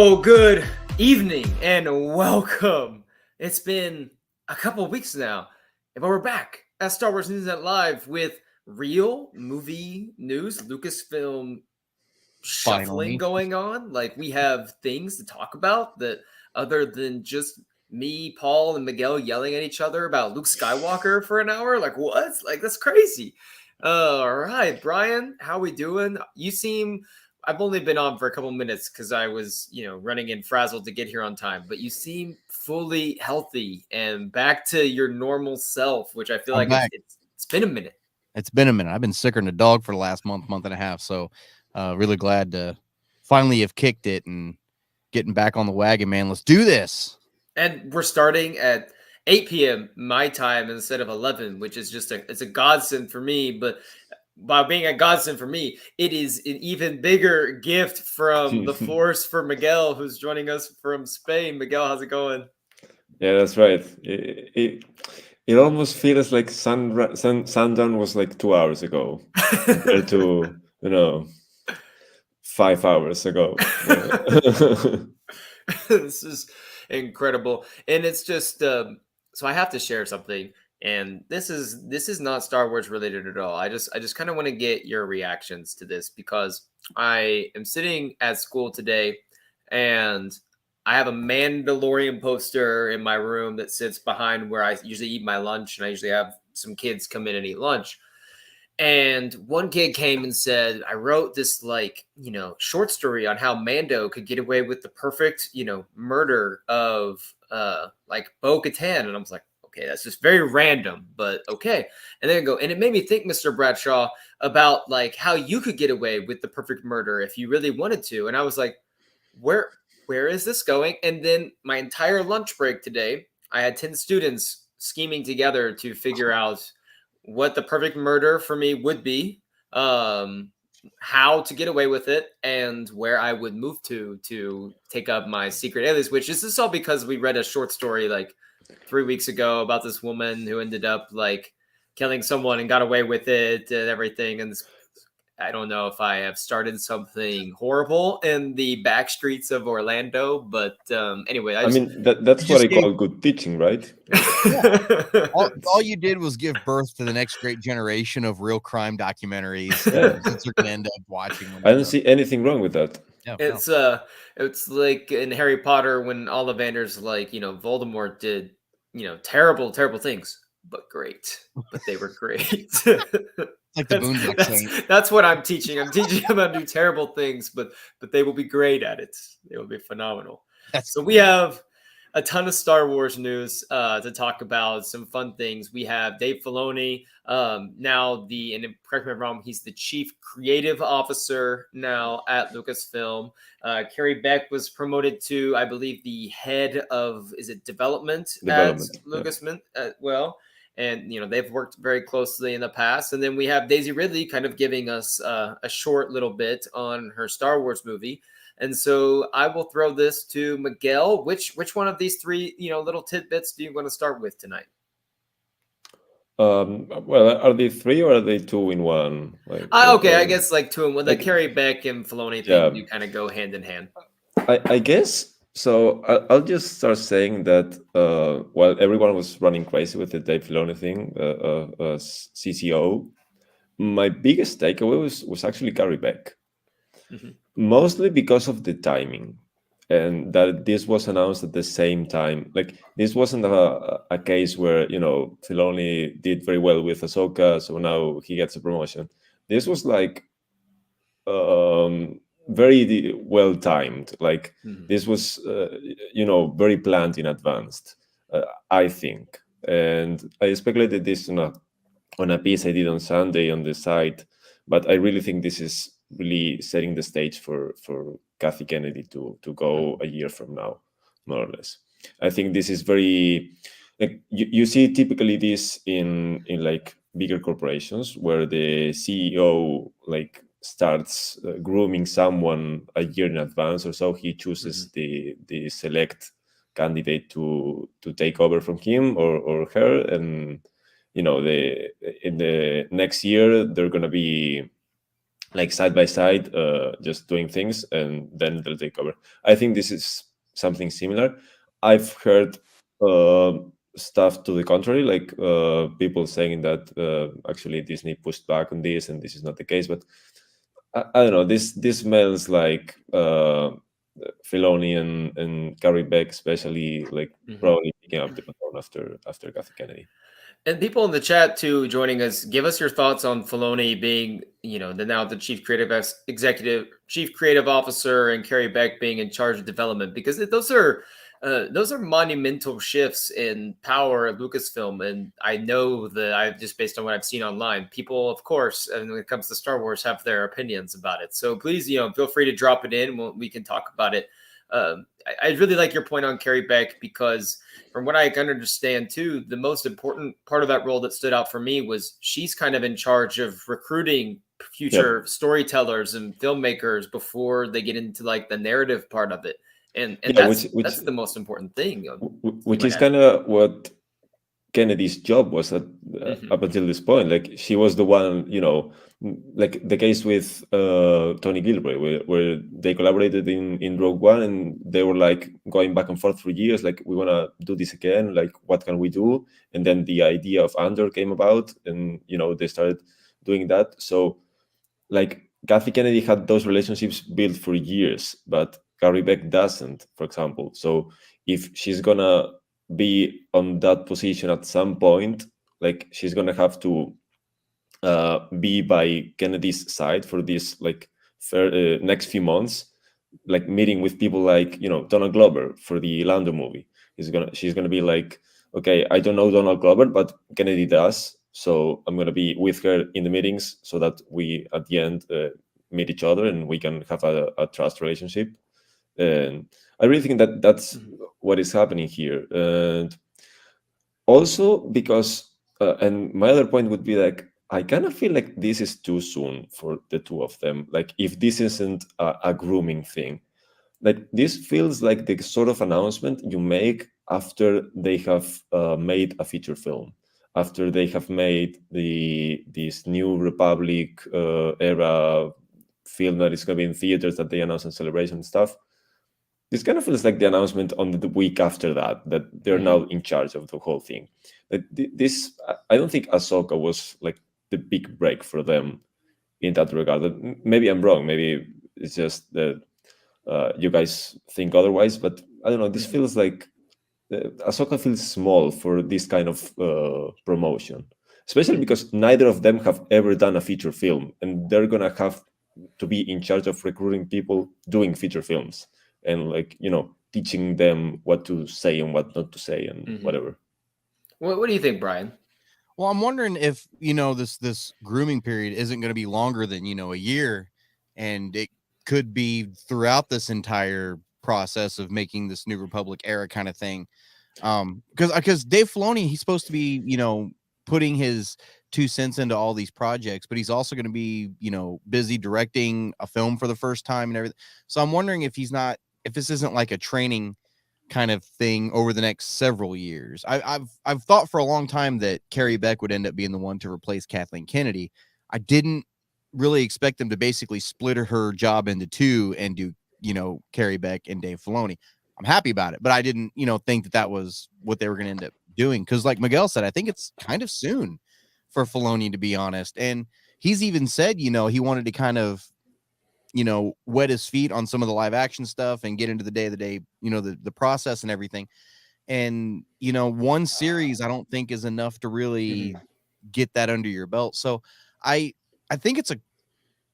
So good evening and welcome. It's been a couple of weeks now, but we're back at Star Wars News Net Live with real movie news, Lucasfilm shuffling going on. Like, we have things to talk about that other than just me, Paul, and Miguel yelling at each other about Luke Skywalker for an hour. Like, what? Like, that's crazy. All right, Brian, how we doing? I've only been on for a couple minutes because I was, running in frazzled to get here on time. But you seem fully healthy and back to your normal self, which I feel like it's been a minute. It's been a minute. I've been sicker than a dog for the last month and a half. So really glad to finally have kicked it and getting back on the wagon, man. Let's do this. And we're starting at 8 p.m. my time instead of 11, which is it's a godsend for me. But by being a godsend for me, it is an even bigger gift from the Force for Miguel, who's joining us from Spain. Miguel, how's it going? Yeah, that's right. It almost feels like sundown was like 2 hours ago compared to 5 hours ago. This is incredible, and it's just so I have to share something. And this is not Star Wars related at all. I just kind of want to get your reactions to this because I am sitting at school today and I have a Mandalorian poster in my room that sits behind where I usually eat my lunch, and I usually have some kids come in and eat lunch. And one kid came and said, I wrote this short story on how Mando could get away with the perfect, murder of Bo-Katan. And I was like, okay, that's just very random, but okay. And then and it made me think, Mr. Bradshaw, about how you could get away with the perfect murder if you really wanted to. And I was like, where is this going? And then my entire lunch break today, I had 10 students scheming together to figure out what the perfect murder for me would be, how to get away with it, and where I would move to take up my secret alias, which is all because we read a short story 3 weeks ago about this woman who ended up killing someone and got away with it and everything. And I don't know if I have started something horrible in the back streets of Orlando, but anyway. That's what I call good teaching, right? Yeah. all you did was give birth to the next great generation of real crime documentaries. Yeah. That you're gonna end up watching. I don't see anything wrong with that. Yeah, it's like in Harry Potter when Ollivander's Voldemort did terrible things, but great. But they were great. Like the Boondock Saints. That's what I'm teaching. I'm teaching them how to do terrible things, but they will be great at it. They will be phenomenal. So we have a ton of Star Wars news to talk about, some fun things. We have Dave Filoni, now and correct me if I'm wrong, he's the chief creative officer now at Lucasfilm. Carrie Beck was promoted to, I believe, the head of, development at Lucasfilm well. And, they've worked very closely in the past. And then we have Daisy Ridley kind of giving us a short little bit on her Star Wars movie. And so I will throw this to Miguel. Which one of these three, little tidbits do you want to start with tonight? Well, are they three or are they two in one? Okay, I guess 2 in one. The Carrie Beck and Filoni thing, you kind of go hand in hand. I guess. So I'll just start saying that while everyone was running crazy with the Dave Filoni thing, CCO, my biggest takeaway was actually Carrie Beck. Mm-hmm. Mostly because of the timing, and that this was announced at the same time. This wasn't a case where Filoni did very well with Ahsoka, so now he gets a promotion. This was very well timed. This was very planned in advance, I think. And I speculated this on a piece I did on Sunday on the site, but I really think this is really setting the stage for Kathy Kennedy to go a year from now, more or less. I think this is very you see typically this in bigger corporations where the CEO starts grooming someone a year in advance or so. He chooses the select candidate to take over from him or her, and in the next year they're going to be like side by side, just doing things, and then they'll take over. I think this is something similar. I've heard stuff to the contrary, like people saying that actually Disney pushed back on this, and this is not the case. But I don't know. This smells like Filoni and Carrie Beck, especially, like probably picking up the baton after Kathy Kennedy. And people in the chat too joining us, give us your thoughts on Filoni being, the chief creative officer, and Carrie Beck being in charge of development, because those are monumental shifts in power at Lucasfilm. And I know that I've just, based on what I've seen online, people, of course, and when it comes to Star Wars, have their opinions about it. So please, feel free to drop it in. We can talk about it. I really like your point on Carrie Beck, because from what I can understand too, the most important part of that role that stood out for me was she's kind of in charge of recruiting future storytellers and filmmakers before they get into like the narrative part of it. And that's the most important thing. Which is kind of what Kennedy's job was up until this point. Like, she was the one, like the case with Tony Gilroy, where they collaborated in Rogue One, and they were like going back and forth for years, like, we want to do this again, like, what can we do? And then the idea of Andor came about, and they started doing that. So like, Kathy Kennedy had those relationships built for years, but Carrie Beck doesn't, for example. So if she's gonna be on that position at some point, like, she's gonna have to be by Kennedy's side for this, like, next few months, like meeting with people like Donald Glover for the Lando movie. She's gonna be like, okay, I don't know Donald Glover, but Kennedy does, so I'm gonna be with her in the meetings so that we at the end meet each other and we can have a trust relationship. And I really think that that's what is happening here. And also because, and my other point would be, like, I kind of feel like this is too soon for the two of them. Like, if this isn't a grooming thing, like, this feels like the sort of announcement you make after they have made a feature film, after they have made this New Republic era film that is going to be in theaters that they announce in Celebration and stuff. This kind of feels like the announcement on the week after that they're now in charge of the whole thing. This, I don't think Ahsoka was like the big break for them in that regard. Maybe I'm wrong. Maybe it's just that you guys think otherwise. But I don't know. This feels like Ahsoka feels small for this kind of promotion, especially because neither of them have ever done a feature film, and they're gonna have to be in charge of recruiting people doing feature films, and like teaching them what to say and what not to say and whatever. What do you think, Brian? Well, I'm wondering if this grooming period isn't going to be longer than a year, and it could be throughout this entire process of making this New Republic era kind of thing. Because Dave Filoni, he's supposed to be putting his 2 cents into all these projects, but he's also going to be busy directing a film for the first time and everything. So I'm wondering if this isn't like a training kind of thing over the next several years. I've thought for a long time that Carrie Beck would end up being the one to replace Kathleen Kennedy. I didn't really expect them to basically split her job into two and do Carrie Beck and Dave Filoni. I'm happy about it, but I didn't think that was what they were going to end up doing, because like Miguel said, I think it's kind of soon for Filoni, to be honest. And he's even said he wanted to kind of wet his feet on some of the live action stuff and get into the day-to-day, the process and everything. And, one series I don't think is enough to really get that under your belt. So I think it's a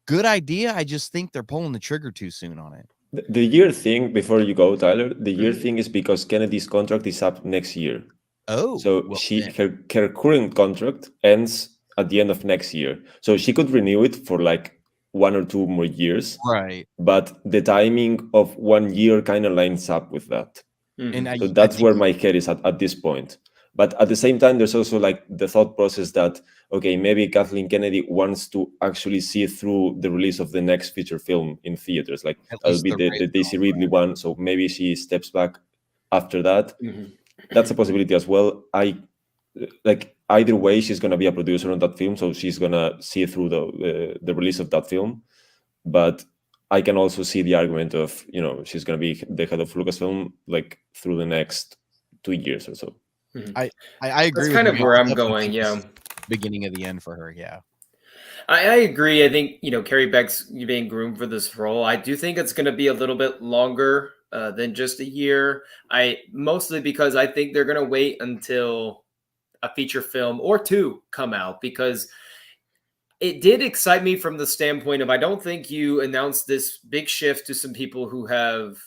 good idea. I just think they're pulling the trigger too soon on it. The year thing, before you go, Tyler, the year thing is because Kennedy's contract is up next year. Oh, so her current contract ends at the end of next year. So she could renew it for like 1 or 2 more years, right? But the timing of 1 year kind of lines up with that. And so that's where my head is at this point. But at the same time, there's also like the thought process that, okay, maybe Kathleen Kennedy wants to actually see through the release of the next feature film in theaters. Like, that'll be the Daisy Ridley one. So maybe she steps back after that. That's a possibility as well. I like either way, she's gonna be a producer on that film, so she's gonna see through the release of that film. But I can also see the argument of, you know, she's gonna be the head of Lucasfilm like through the next 2 years or so. I agree That's with kind you. of where I I'm definitely going. think this Yeah. is beginning of the end for her. Yeah. I agree. I think, Carrie Beck's being groomed for this role. I do think it's going to be a little bit longer than just a year. Mostly because I think they're going to wait until a feature film or two come out, because it did excite me from the standpoint of, I don't think you announced this big shift to some people who have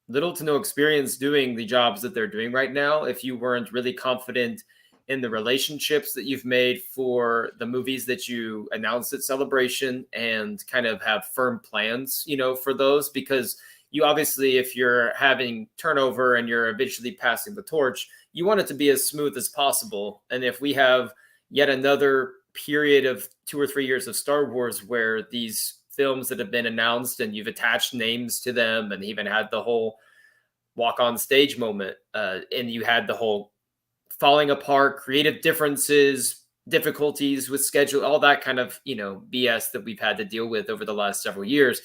little to no experience doing the jobs that they're doing right now if you weren't really confident in the relationships that you've made for the movies that you announced at Celebration, and kind of have firm plans, for those. Because you obviously, if you're having turnover and you're eventually passing the torch, you want it to be as smooth as possible. And if we have yet another period of 2 or 3 years of Star Wars where these films that have been announced and you've attached names to them, and even had the whole walk on stage moment, and you had the whole falling apart, creative differences, difficulties with schedule, all that kind of BS that we've had to deal with over the last several years.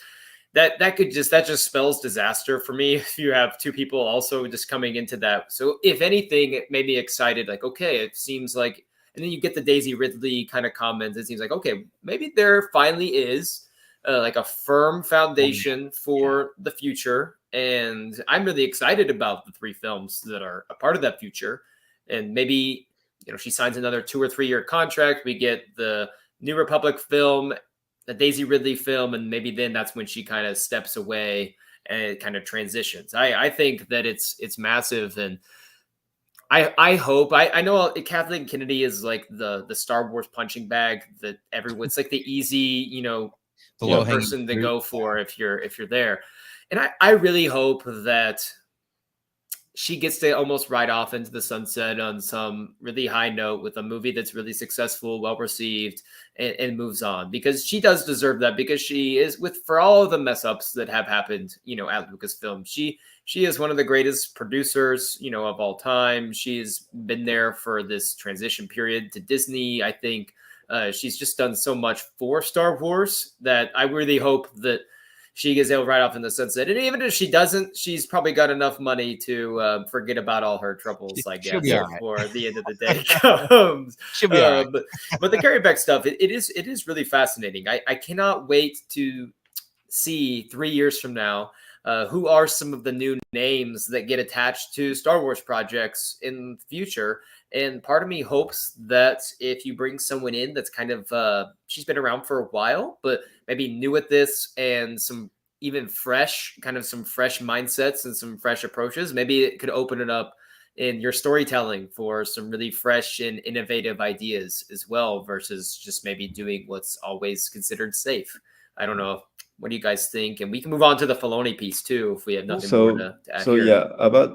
That just spells disaster for me if you have two people also just coming into that. So if anything, it made me excited. Like, okay, it seems like, and then you get the Daisy Ridley kind of comments. It seems like, okay, maybe there finally is like a firm foundation for the future. And I'm really excited about the three films that are a part of that future. And maybe, she signs another 2 or 3 year contract. We get the New Republic film, the Daisy Ridley film, and maybe then that's when she kind of steps away and it kind of transitions. I think that it's massive. And I hope, I know Kathleen Kennedy is like the Star Wars punching bag that everyone's like the easy, The low person to hanging go for if you're there. And I really hope that she gets to almost ride off into the sunset on some really high note with a movie that's really successful, well received, and moves on, because she does deserve that. Because she is, for all of the mess ups that have happened, at Lucasfilm, she is one of the greatest producers, of all time. She's been there for this transition period to Disney. I think she's just done so much for Star Wars that I really hope that she gets able right off in the sunset. And even if she doesn't, she's probably got enough money to forget about all her troubles, I She'll guess, be all right. before the end of the day comes. She'll be all right. But the Carrie Beck stuff, it is really fascinating. I cannot wait to see 3 years from now who are some of the new names that get attached to Star Wars projects in the future. And part of me hopes that if you bring someone in that's kind of, she's been around for a while, but maybe new at this, and some some fresh mindsets and some fresh approaches, maybe it could open it up in your storytelling for some really fresh and innovative ideas as well, versus just maybe doing what's always considered safe. I don't know. What do you guys think? And we can move on to the Filoni piece too, if we have nothing more to add so here. yeah,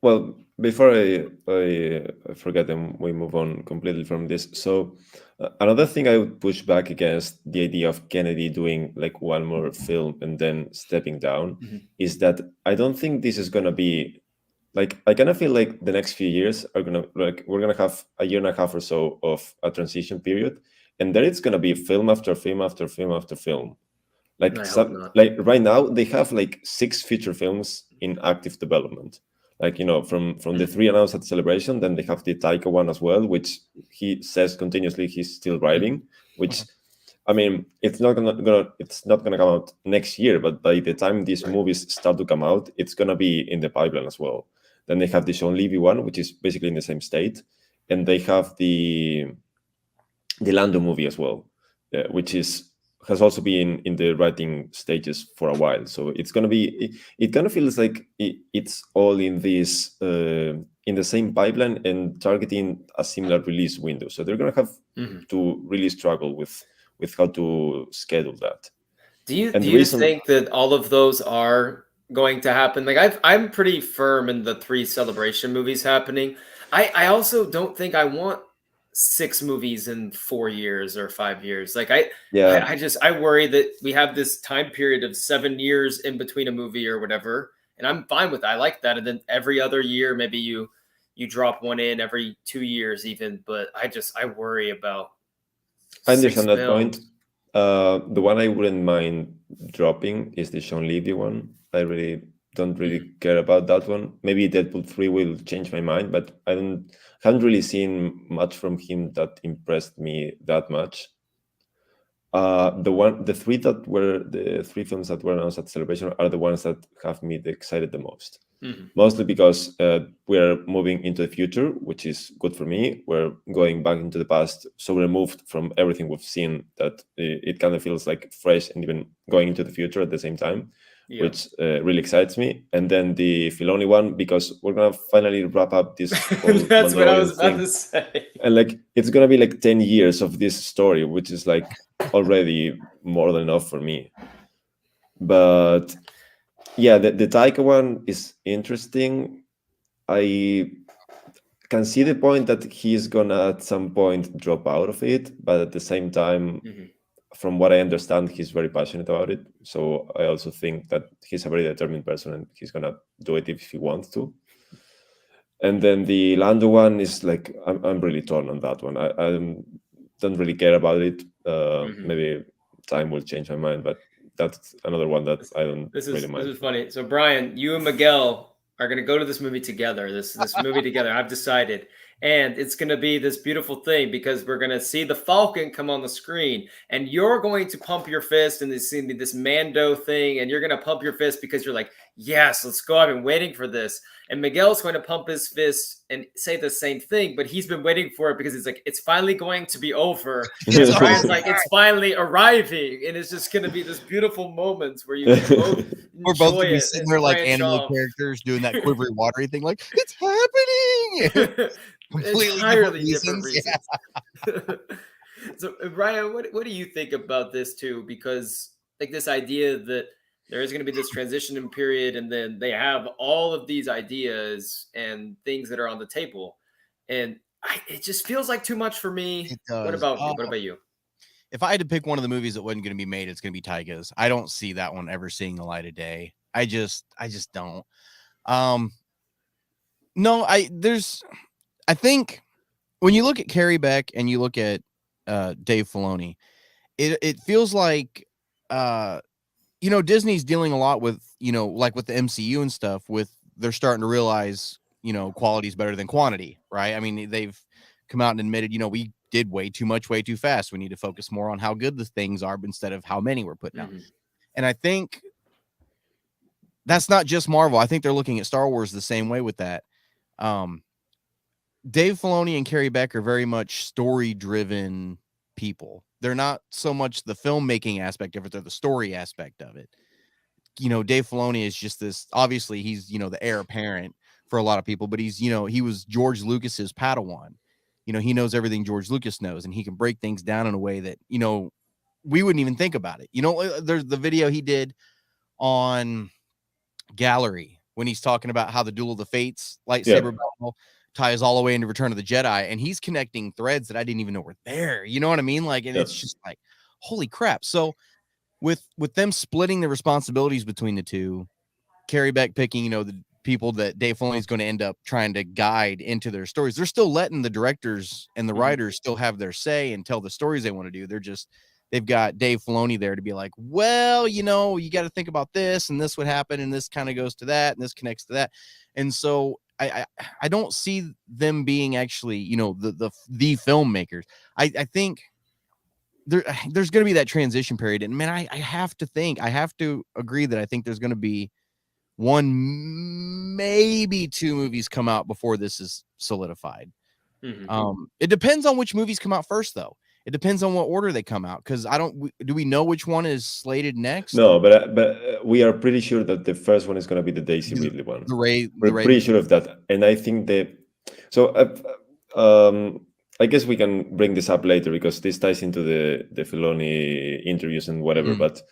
well, before I forget and we move on completely from this. So another thing I would push back against the idea of Kennedy doing like one more film and then stepping down is that I don't think this is gonna be like, I kind of feel like the next few years are gonna, like, we're gonna have a year and a half or so of a transition period, and then it's gonna be film after film after film after film. Like like right now they have like 6 feature films in active development. Like, from the 3 announced at Celebration, then they have the Taika one as well, which he says continuously he's still writing. Which, I mean, it's not gonna come out next year, but by the time these movies start to come out, it's gonna be in the pipeline as well. Then they have the Sean Levy one, which is basically in the same state, and they have the Lando movie as well, which has also been in the writing stages for a while. So it's gonna be, it kind of feels like it's all in this in the same pipeline and targeting a similar release window. So they're gonna have to really struggle with how to schedule that. Do you think that all of those are going to happen? Like, I'm pretty firm in the 3 Celebration movies happening. I also don't think I want 6 movies in 4 years or 5 years. Like, I worry that we have this time period of 7 years in between a movie or whatever, and I'm fine with that. I like that. And then every other year, maybe you you drop one in every 2 years even, but I worry about I 6 understand that films. point. The one I wouldn't mind dropping is the Sean Levy one. I really don't really care about that one. Maybe Deadpool 3 will change my mind, but haven't really seen much from him that impressed me that much. The three films that were announced at Celebration are the ones that have me excited the most. Mostly because we're moving into the future, which is good for me. We're going back into the past, so removed from everything we've seen that it kind of feels like fresh and even going into the future at the same time, which really excites me. And then the Filoni one, because we're gonna finally wrap up this whole That's what I was Mandalorian about thing. to say. And like it's gonna be like 10 years of this story, which is like already more than enough for me. But yeah, the Taika one is interesting. I can see the point that he's gonna at some point drop out of it, but at the same time, from what I understand, he's very passionate about it. So I also think that he's a very determined person and he's gonna do it if he wants to. And then the Lando one is like I'm really torn on that one. I don't really care about it. Maybe time will change my mind, but that's another one that I don't really mind. This is funny. So Brian, you and Miguel are gonna go to this movie together. This movie together. I've decided. And it's going to be this beautiful thing because we're going to see the Falcon come on the screen and you're going to pump your fist and this going to be this Mando thing. And you're going to pump your fist because you're like, yes, let's go. I've been waiting for this. And Miguel's going to pump his fist and say the same thing, but he's been waiting for it because it's like, it's finally going to be over. And Brian's like, it's finally arriving. And it's just going to be this beautiful moment where you can both we're both going to be it sitting and there like branch anime off. characters doing that quivery, watery thing, like, it's happening. Completely Entirely different reasons. Yeah. So Brian, what do you think about this too? Because like this idea that there is going to be this transition period and then they have all of these ideas and things that are on the table. And it just feels like too much for me. It does. What about you? What about you? If I had to pick one of the movies that wasn't going to be made, it's going to be Taika's. I don't see that one ever seeing the light of day. I just don't. No, I think when you look at Carrie Beck and you look at Dave Filoni, it feels like Disney's dealing a lot with, like with the MCU and stuff, they're starting to realize, quality is better than quantity, right? I mean, they've come out and admitted, we did way too much, way too fast. We need to focus more on how good the things are instead of how many we're putting out. And I think that's not just Marvel. I think they're looking at Star Wars the same way with that. Dave Filoni and Carrie Beck are very much story-driven people. They're not so much the filmmaking aspect of it, they're the story aspect of it. Dave Filoni is just this, obviously he's, the heir apparent for a lot of people, but he's, he was George Lucas's Padawan. He knows everything George Lucas knows, and he can break things down in a way that, we wouldn't even think about it. There's the video he did on Gallery when he's talking about how the Duel of the Fates lightsaber battle ties all the way into Return of the Jedi, and he's connecting threads that I didn't even know were there. You know what I mean? Like, and it's just like, holy crap. So with them splitting the responsibilities between the two, Carrie Beck picking, the people that Dave Filoni is going to end up trying to guide into their stories. They're still letting the directors and the writers still have their say and tell the stories they want to do. They've got Dave Filoni there to be like, well, you got to think about this and this would happen. And this kind of goes to that and this connects to that. And so I don't see them being actually, the filmmakers. I think there's going to be that transition period. And man, I have to agree that I think there's going to be one, maybe two movies come out before this is solidified. It depends on which movies come out first, though. It depends on what order they come out, because do we know which one is slated next? No, but we are pretty sure that the first one is going to be the Daisy Ridley one. We're pretty sure of that, and I think I guess we can bring this up later because this ties into the Filoni interviews and whatever. But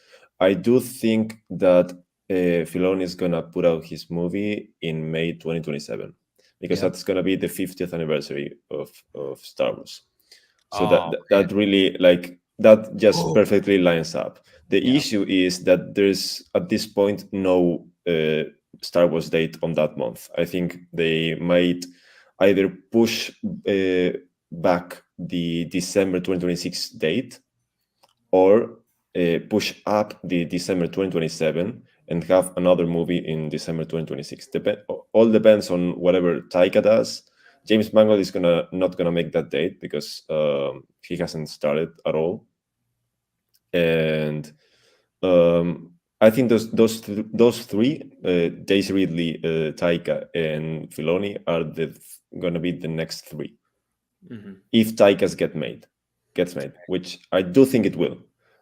I do think that Filoni is going to put out his movie in May 2027 because that's going to be the 50th anniversary of Star Wars. So that really, like, that just perfectly lines up. The issue is that there's at this point no Star Wars date on that month. I think they might either push back the December 2026 date, or push up the December 2027 and have another movie in December 2026. All depends on whatever Taika does. James Mangold is not gonna make that date because he hasn't started at all. And I think those three, Daisy Ridley, Taika, and Filoni, are gonna be the next three. If Taika's gets made, which I do think it will,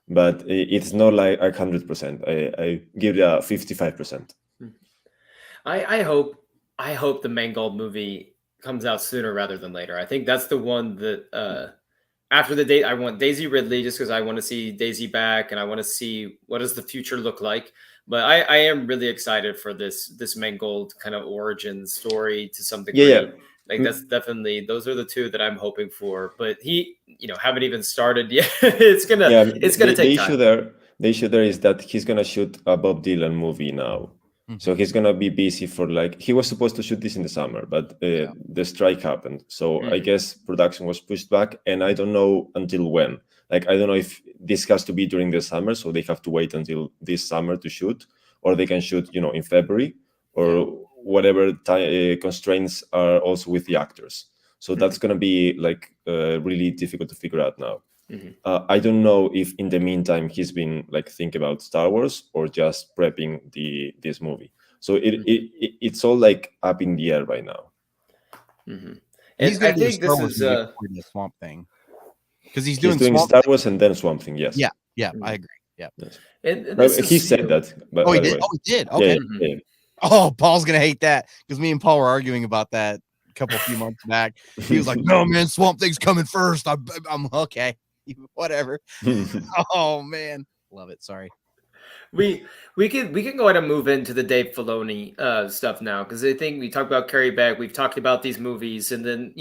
but it's not like 100%. I give it a 55%. I hope the Mangold movie comes out sooner rather than later. I think that's the one that after the date, I want Daisy Ridley just because I want to see Daisy back and I want to see what does the future look like. But I am really excited for this Mangold kind of origin story to some degree. Yeah. Like that's definitely, those are the two that I'm hoping for. But he, haven't even started yet. it's gonna take time. The issue there is that he's gonna shoot a Bob Dylan movie now. So he's gonna be busy for he was supposed to shoot this in the summer, but the strike happened. So I guess production was pushed back, and I don't know until when. I don't know if this has to be during the summer, so they have to wait until this summer to shoot, or they can shoot, in February, or whatever constraints are also with the actors. So that's gonna be really difficult to figure out now. I don't know if in the meantime he's been thinking about Star Wars or just prepping this movie. So it's all up in the air right now. And I think this is the Swamp Thing, because he's doing Star Wars and then Swamp Thing. Yes. Yeah, I agree. Yeah, yes. And he said that. But he did. He did. Okay. Yeah. Oh, Paul's gonna hate that because me and Paul were arguing about that a few months back. He was like, "No, man, Swamp Thing's coming first." I'm okay. Whatever. Oh man, love it. Sorry. We can go ahead and move into the Dave Filoni stuff now, because I think we talked about Carrie Beck, we've talked about these movies, and then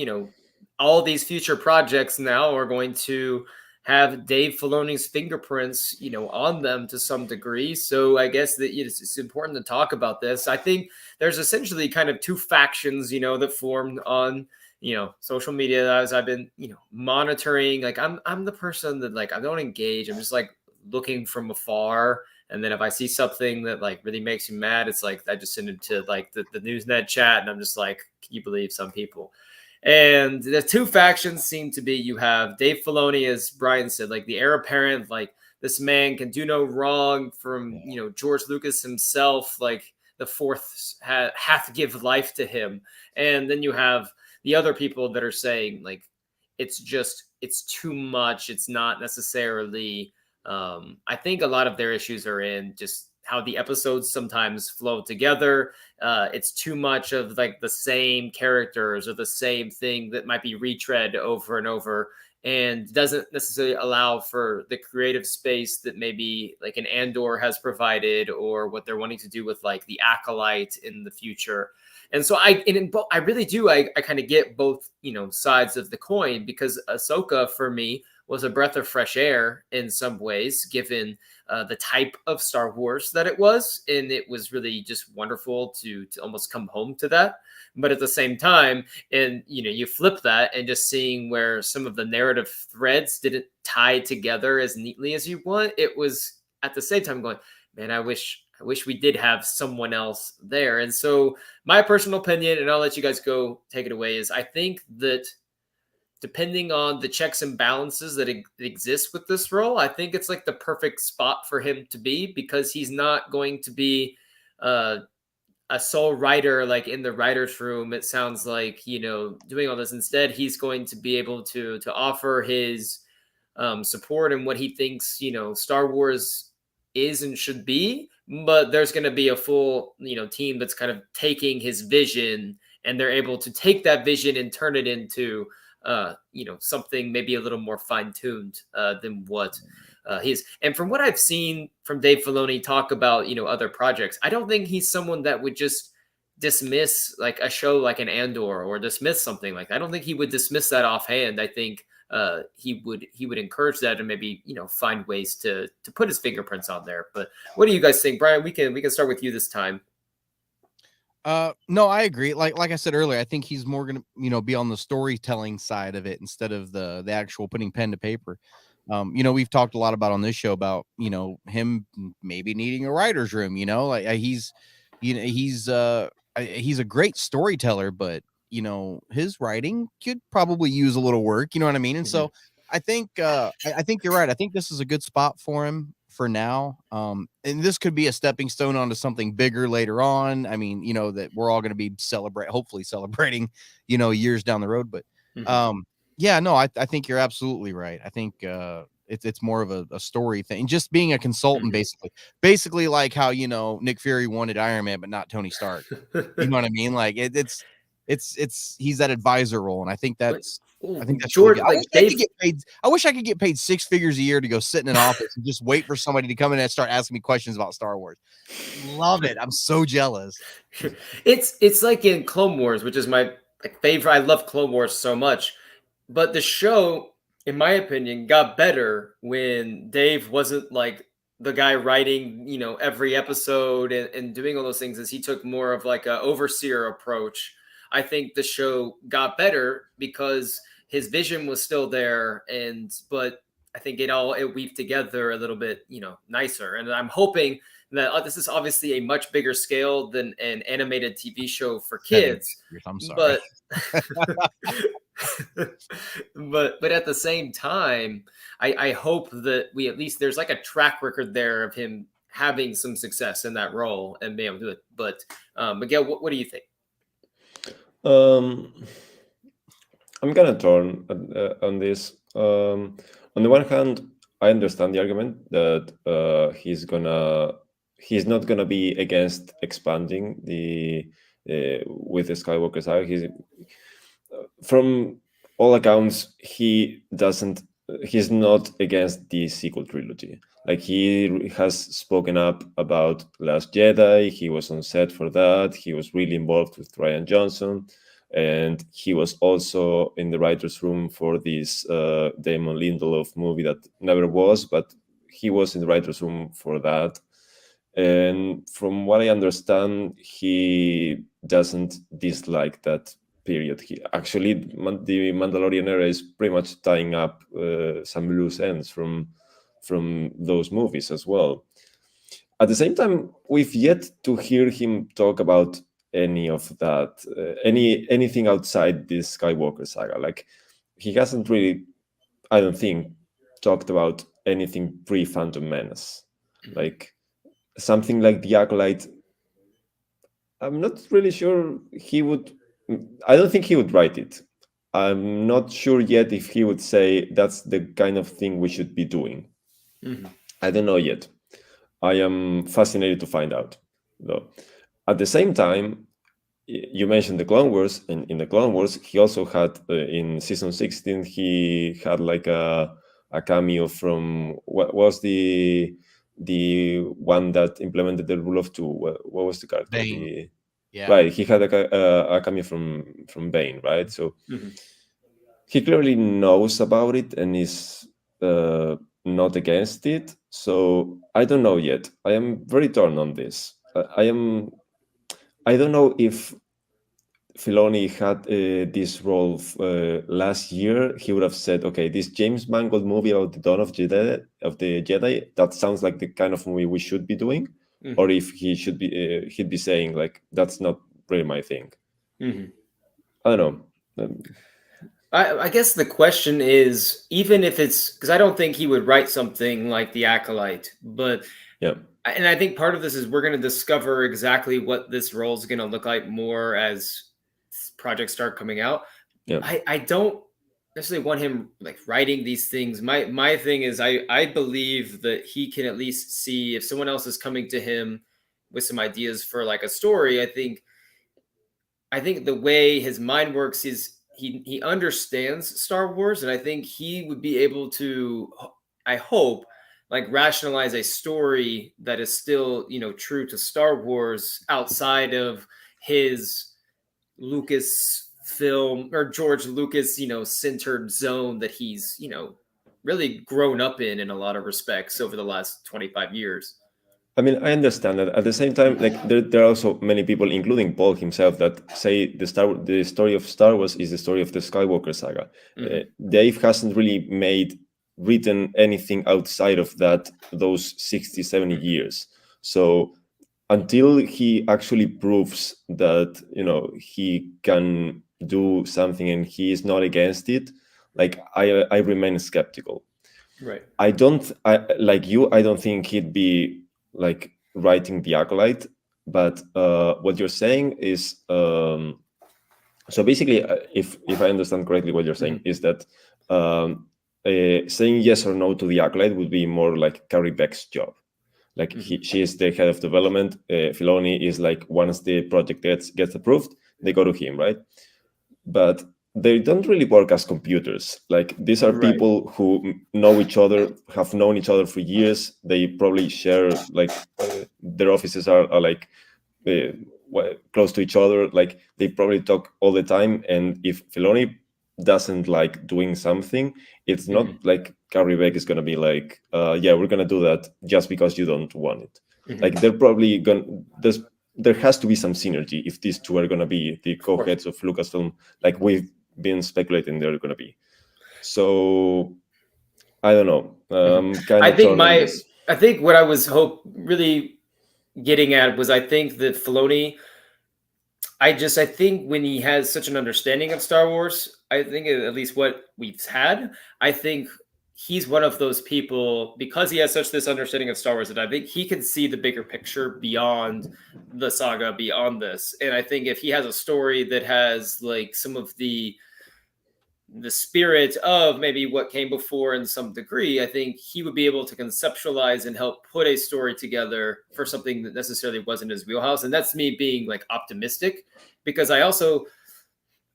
all these future projects now are going to have Dave Filoni's fingerprints on them to some degree. So I guess that it's important to talk about this. I think there's essentially kind of two factions that formed on social media as I've been, monitoring. I'm the person that I don't engage. I'm just looking from afar. And then if I see something that really makes me mad, it's I just send it to the Newsnet chat, and I'm just can you believe some people? And the two factions seem to be, you have Dave Filoni, as Brian said, the heir apparent, this man can do no wrong, from George Lucas himself, the fourth hath to give life to him. And then you have the other people that are saying it's too much. It's not necessarily, I think a lot of their issues are in just how the episodes sometimes flow together. It's too much of the same characters or the same thing that might be retread over and over, and doesn't necessarily allow for the creative space that maybe an Andor has provided, or what they're wanting to do with the Acolyte in the future. And so I really do. I kind of get both, sides of the coin, because Ahsoka for me was a breath of fresh air in some ways, given the type of Star Wars that it was. And it was really just wonderful to almost come home to that. But at the same time, and you flip that, and just seeing where some of the narrative threads didn't tie together as neatly as you want, it was at the same time going, man, I wish we did have someone else there. And so my personal opinion, and I'll let you guys go take it away, is I think that depending on the checks and balances that exist with this role, I think it's the perfect spot for him to be, because he's not going to be a sole writer in the writer's room. It sounds doing all this. Instead, he's going to be able to offer his support and what he thinks Star Wars is and should be. But there's going to be a full team that's kind of taking his vision, and they're able to take that vision and turn it into something maybe a little more fine-tuned than what he is. And from what I've seen from Dave Filoni talk about other projects, I don't think he's someone that would just dismiss a show like an Andor, or dismiss something like that. I don't think he would dismiss that offhand. I think he would encourage that, and maybe find ways to put his fingerprints on there. But what do you guys think, Brian? We can start with you this time. No, I agree. Like I said earlier, I think he's more gonna, be on the storytelling side of it instead of the actual putting pen to paper. We've talked a lot about on this show about, him maybe needing a writer's room, like he's, he's a great storyteller, but his writing could probably use a little work, you know what I mean? And so I think I think you're right. I think this is a good spot for him for now. And this could be a stepping stone onto something bigger later on. I mean, that we're all going to be hopefully celebrating, years down the road. But yeah, no, I think you're absolutely right. I think it's more of a story thing. Just being a consultant, basically like how, Nick Fury wanted Iron Man, but not Tony Stark. You know what I mean? Like it's he's that advisor role, and I think that's George, really good. like Dave. I wish I could get paid 6 figures a year to go sit in an office and just wait for somebody to come in and start asking me questions about Star Wars. Love it. I'm so jealous. It's like in Clone Wars, which is my favorite. I love Clone Wars so much, but the show, in my opinion, got better when Dave wasn't like the guy writing, every episode and doing all those things, as he took more of like a overseer approach. I think the show got better because his vision was still there, but I think it weaved together a little bit, nicer. And I'm hoping that this is obviously a much bigger scale than an animated TV show for kids. I'm sorry. But at the same time, I hope that we at least there's like a track record there of him having some success in that role and being able to do it. But Miguel, what do you think? I'm gonna turn on this. On the one hand, I understand the argument that he's not gonna be against expanding the with the Skywalker saga. From all accounts, he's not against the sequel trilogy. Like, he has spoken up about Last Jedi. He was on set for that. He was really involved with Ryan Johnson, and he was also in the writers' room for this Damon Lindelof movie that never was, but he was in the writers' room for that. And from what I understand, he doesn't dislike that period. The Mandalorian era is pretty much tying up some loose ends from those movies as well. At the same time, we've yet to hear him talk about any of that, anything outside this Skywalker saga. Like, he hasn't really, I don't think, talked about anything pre-Phantom Menace. Like, something like The Acolyte, I'm not really sure he would. I don't think he would write it. I'm not sure yet if he would say that's the kind of thing we should be doing. I don't know yet. I am fascinated to find out, though. At the same time, you mentioned the Clone Wars, and in the Clone Wars, he also had in season 16, he had like a cameo from what was the one that implemented the rule of two. What was the character? Bane. Yeah. Right, he had a cameo from Bane, right? So he clearly knows about it and is not against it. So I don't know yet. I am very torn on this. I don't know if Filoni had this role last year. He would have said, "Okay, this James Mangold movie about the dawn of the Jedi, that sounds like the kind of movie we should be doing." Or if he'd be saying like, "That's not really my thing." I don't know. I guess the question is, even if it's because I don't think he would write something like The Acolyte, but yeah. And I think part of this is we're going to discover exactly what this role is going to look like more as projects start coming out. Yeah. I don't necessarily want him like writing these things. My thing is I believe that he can at least see if someone else is coming to him with some ideas for like a story. I think the way his mind works is he understands Star Wars, and I think he would be able to, I hope, like rationalize a story that is still, true to Star Wars outside of his Lucas film or George Lucas, centered zone that he's, really grown up in a lot of respects over the last 25 years. I mean, I understand that. At the same time, like there are also many people, including Paul himself, that say the story of Star Wars is the story of the Skywalker saga. Dave hasn't really written anything outside of those 60, 70 years. So until he actually proves that, you know, he can do something and he is not against it, like I remain skeptical. Right. I don't think he'd be like writing the Acolyte, but what you're saying is so basically, if I understand correctly, what you're saying is that saying yes or no to the Acolyte would be more like Carrie Beck's job. Like she is the head of development. Filoni is like, once the project gets approved, they go to him, right? But they don't really work as computers. Like, these are people who know each other, have known each other for years. They probably share, like, their offices are like close to each other. Like, they probably talk all the time. And if Filoni doesn't like doing something, it's not like Carrie Beck is going to be like, yeah, we're going to do that just because you don't want it. Like, they're probably going to, there has to be some synergy if these two are going to be the co-heads of Lucasfilm, like we've been speculating they're going to be. So I don't know. Kind of torn on this. I think what I was really getting at was, I think that Filoni, I think when he has such an understanding of Star Wars, I think at least what we've had, I think he's one of those people, because he has such this understanding of Star Wars, that I think he can see the bigger picture beyond the saga, beyond this. And I think if he has a story that has like some of the spirit of maybe what came before in some degree, I think he would be able to conceptualize and help put a story together for something that necessarily wasn't his wheelhouse. And that's me being like optimistic, because I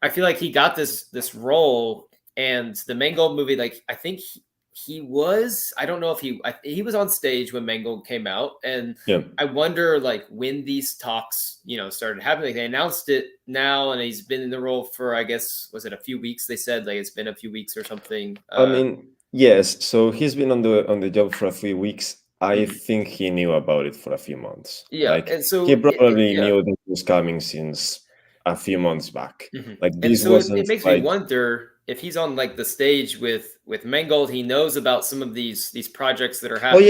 feel like he got this role, and the Mangold movie, like, I think he was, I don't know if he was on stage when Mangold came out, and I wonder like when these talks, you know, started happening. Like, they announced it now, and he's been in the role for, I guess, was it a few weeks? They said like it's been a few weeks or something. I mean, yes. So he's been on the job for a few weeks. I think he knew about it for a few months. Yeah, like, and so he probably knew that it was coming since a few months back. Like, this and so wasn't. It makes me wonder if he's on like the stage with Mangold. He knows about some of these projects that are happening.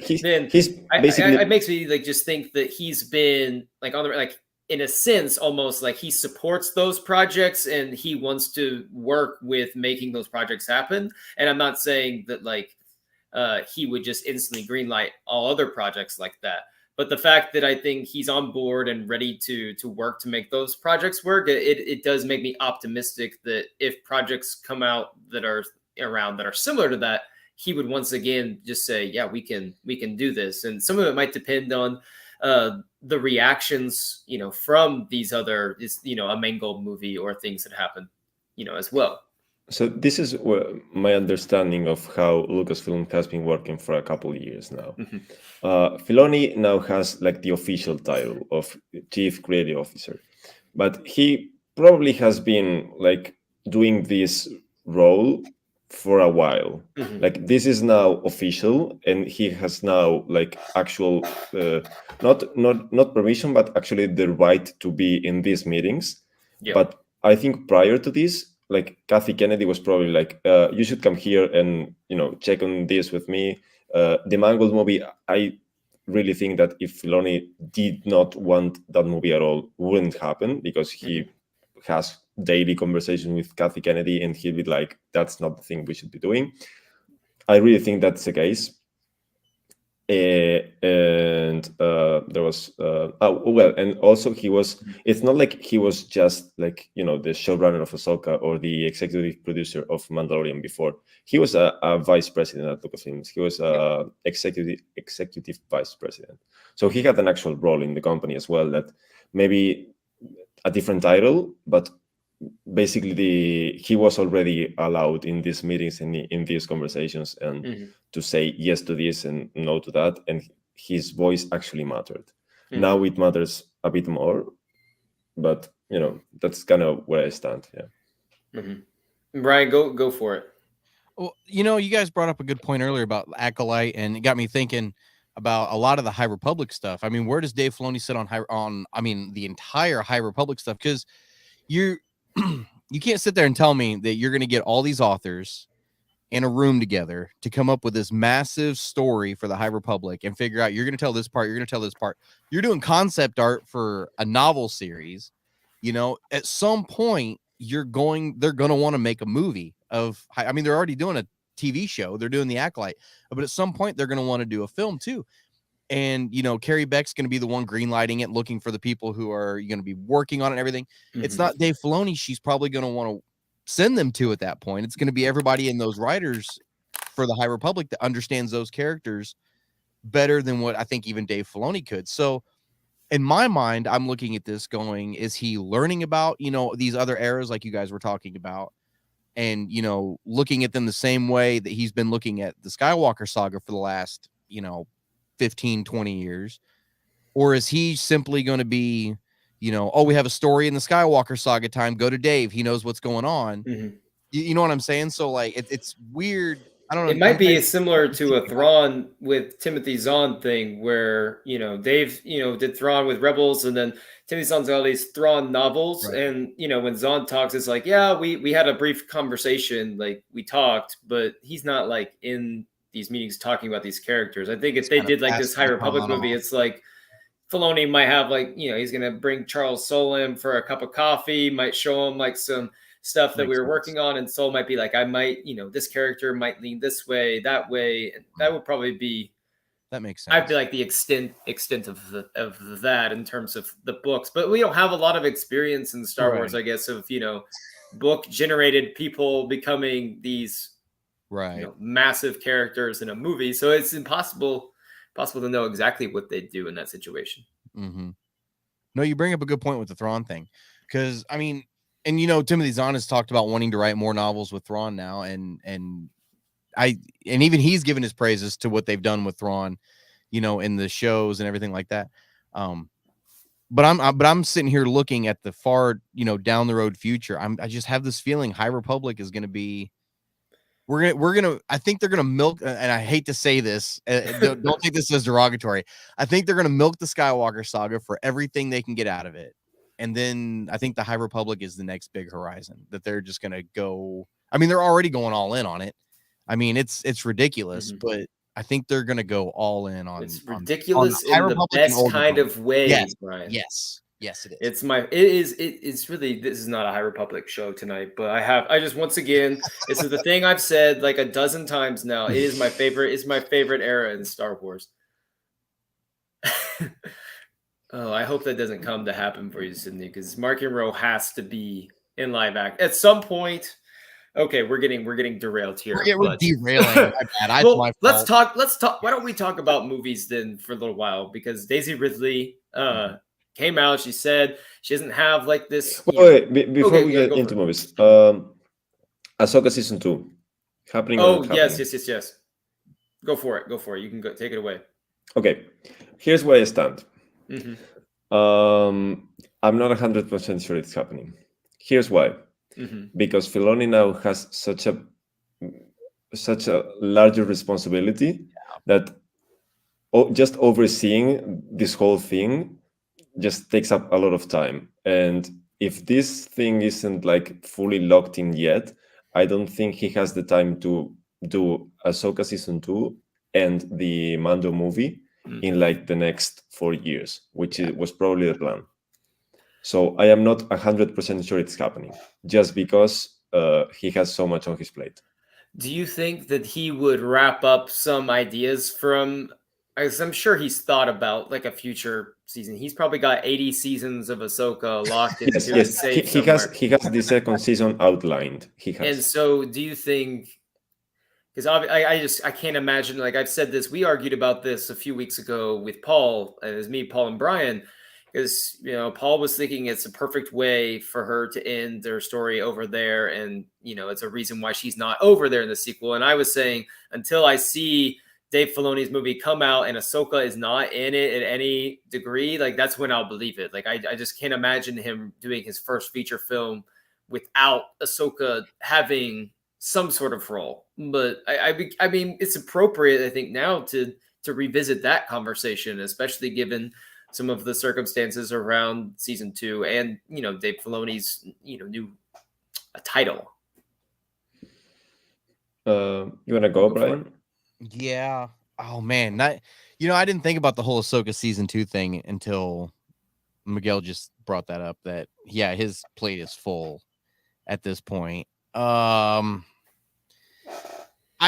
He's basically. It makes me like just think that he's been like on the, like, in a sense, almost like he supports those projects and he wants to work with making those projects happen. And I'm not saying that like he would just instantly greenlight all other projects like that. But the fact that I think he's on board and ready to work to make those projects work, it does make me optimistic that if projects come out that are around that are similar to that, he would once again just say, yeah, we can do this. And some of it might depend on the reactions, you know, from these other, you know, a Mangold movie or things that happen, you know, as well. So this is my understanding of how Lucasfilm has been working for a couple of years now. Filoni now has like the official title of Chief Creative Officer, but he probably has been like doing this role for a while. Like, this is now official, and he has now like actual not permission, but actually the right to be in these meetings. But I think prior to this, like, Kathy Kennedy was probably like, you should come here and, you know, check on this with me. The Mangold movie, I really think that if Filoni did not want that movie at all, wouldn't happen, because he has daily conversation with Kathy Kennedy, and he'd be like, that's not the thing we should be doing. I really think that's the case. And there was and also he was, it's not like he was just like, you know, the showrunner of Ahsoka or the executive producer of Mandalorian before. He was a vice president at Lucasfilm. He was executive vice president, so he had an actual role in the company as well, that maybe a different title, but basically he was already allowed in these meetings and in these conversations, and to say yes to this and no to that, and his voice actually mattered. Now it matters a bit more, but, you know, that's kind of where I stand. Brian, go for it. Well, you know, you guys brought up a good point earlier about Acolyte, and it got me thinking, about a lot of the High Republic stuff. I mean, where does Dave Filoni sit on the entire High Republic stuff? Because you you can't sit there and tell me that you're going to get all these authors in a room together to come up with this massive story for the High Republic and figure out you're going to tell this part, you're going to tell this part. You're doing concept art for a novel series. You know, at some point they're going to want to make a movie of, I mean, they're already doing a TV show, they're doing The Acolyte, but at some point they're going to want to do a film too. And, you know, Carrie Beck's going to be the one greenlighting it, looking for the people who are going to be working on it and everything. It's not Dave Filoni. She's probably going to want to send them to at that point. It's going to be everybody in those writers for the High Republic that understands those characters better than what I think even Dave Filoni could. So in my mind, I'm looking at this going, is he learning about, you know, these other eras like you guys were talking about, and, you know, looking at them the same way that he's been looking at the Skywalker saga for the last, you know, 15, 20 years? Or is he simply going to be, you know, oh, we have a story in the Skywalker saga time, go to Dave, he knows what's going on. You know what I'm saying? So like it's weird. I don't know. It might be similar to a Thrawn with Timothy Zahn thing where, you know, Dave, you know, did Thrawn with Rebels, and then Timothy Zahn's got all these Thrawn novels. Right. And, you know, when Zahn talks, it's like, yeah, we had a brief conversation, like we talked, but he's not like in these meetings talking about these characters. I think if they did like this High Republic movie, it's like Filoni might have like, you know, he's going to bring Charles Soule in for a cup of coffee, might show him like some stuff that we were working on, and Soule might be like, I might, you know, this character might lean this way, that way, and that would probably be, that makes sense. I feel like the extent of that in terms of the books. But we don't have a lot of experience in Star Wars, I guess, of, you know, book generated people becoming these you know, massive characters in a movie, so it's impossible to know exactly what they do in that situation. No, you bring up a good point with the Thrawn thing, because I mean, and you know, Timothy Zahn has talked about wanting to write more novels with Thrawn now, and even he's given his praises to what they've done with Thrawn, you know, in the shows and everything like that. But I'm sitting here looking at the far, you know, down the road future. I just have this feeling High Republic is going to be, I think they're gonna milk, and I hate to say this, don't take this as derogatory. I think they're gonna milk the Skywalker saga for everything they can get out of it, and then I think the High Republic is the next big horizon that they're just gonna go. I mean, they're already going all in on it. I mean, it's ridiculous, but I think they're gonna go all in on. It's ridiculous on in the best kind of way, yes, Brian. Yes, it is. It's really, this is not a High Republic show tonight, but I just, once again, this is the thing I've said like a dozen times now. It is my favorite. It's my favorite era in Star Wars. Oh, I hope that doesn't come to happen for you, Sydney, because Mark and Rowe has to be in live act at some point. Okay, we're getting derailed here. We're derailing. Well, let's talk. Why don't we talk about movies then for a little while? Because Daisy Ridley came out. She said she doesn't have like this. Wait, before we get into movies, Ahsoka season 2 happening. Oh, yes. Go for it. You can go. Take it away. Okay, here's where I stand. I'm not 100% sure it's happening. Here's why. Because Filoni now has such a larger responsibility that just overseeing this whole thing just takes up a lot of time. And if this thing isn't like fully locked in yet, I don't think he has the time to do Ahsoka season 2 and the Mando movie in like the next 4 years, which was probably the plan. So I am not 100% sure it's happening, just because he has so much on his plate. Do you think that he would wrap up some ideas from, because I'm sure he's thought about like a future season. He's probably got 80 seasons of Ahsoka locked into his safe somewhere. He has the second season outlined. He has. And so do you think, because I can't imagine, like I've said this, we argued about this a few weeks ago with Paul, and it was me, Paul, and Brian, because, you know, Paul was thinking it's a perfect way for her to end their story over there. And, you know, it's a reason why she's not over there in the sequel. And I was saying, until I see Dave Filoni's movie come out and Ahsoka is not in it at any degree, like that's when I'll believe it. Like I just can't imagine him doing his first feature film without Ahsoka having some sort of role. But I mean, it's appropriate, I think, now to to revisit that conversation, especially given some of the circumstances around season 2 and, you know, Dave Filoni's, you know, new title. You want to go, Brian? Yeah. Oh man, I didn't think about the whole Ahsoka season 2 thing until Miguel just brought that up. That his plate is full at this point. I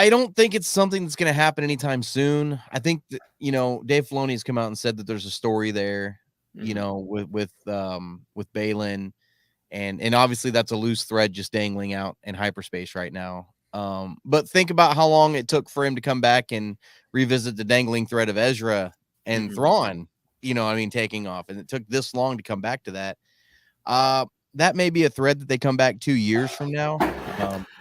don't think it's something that's going to happen anytime soon. I think that, Dave Filoni has come out and said that there's a story there, with Baylan, and obviously that's a loose thread just dangling out in hyperspace right now. But think about how long it took for him to come back and revisit the dangling thread of Ezra and Thrawn, taking off, and it took this long to come back to that. That may be a thread that they come back 2 years from now.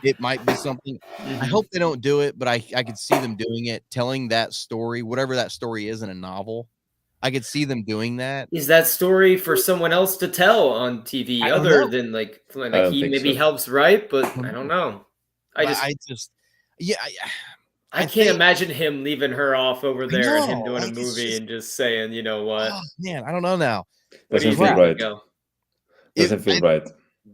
It might be something. I hope they don't do it, but I could see them doing it, telling that story, whatever that story is in a novel. I could see them doing that. Is that story for someone else to tell on TV other than like he maybe helps write, but I don't know. I can't imagine him leaving her off over there and him doing a movie and just saying, you know what? Oh, man, I don't know now. Doesn't feel right. Doesn't feel right.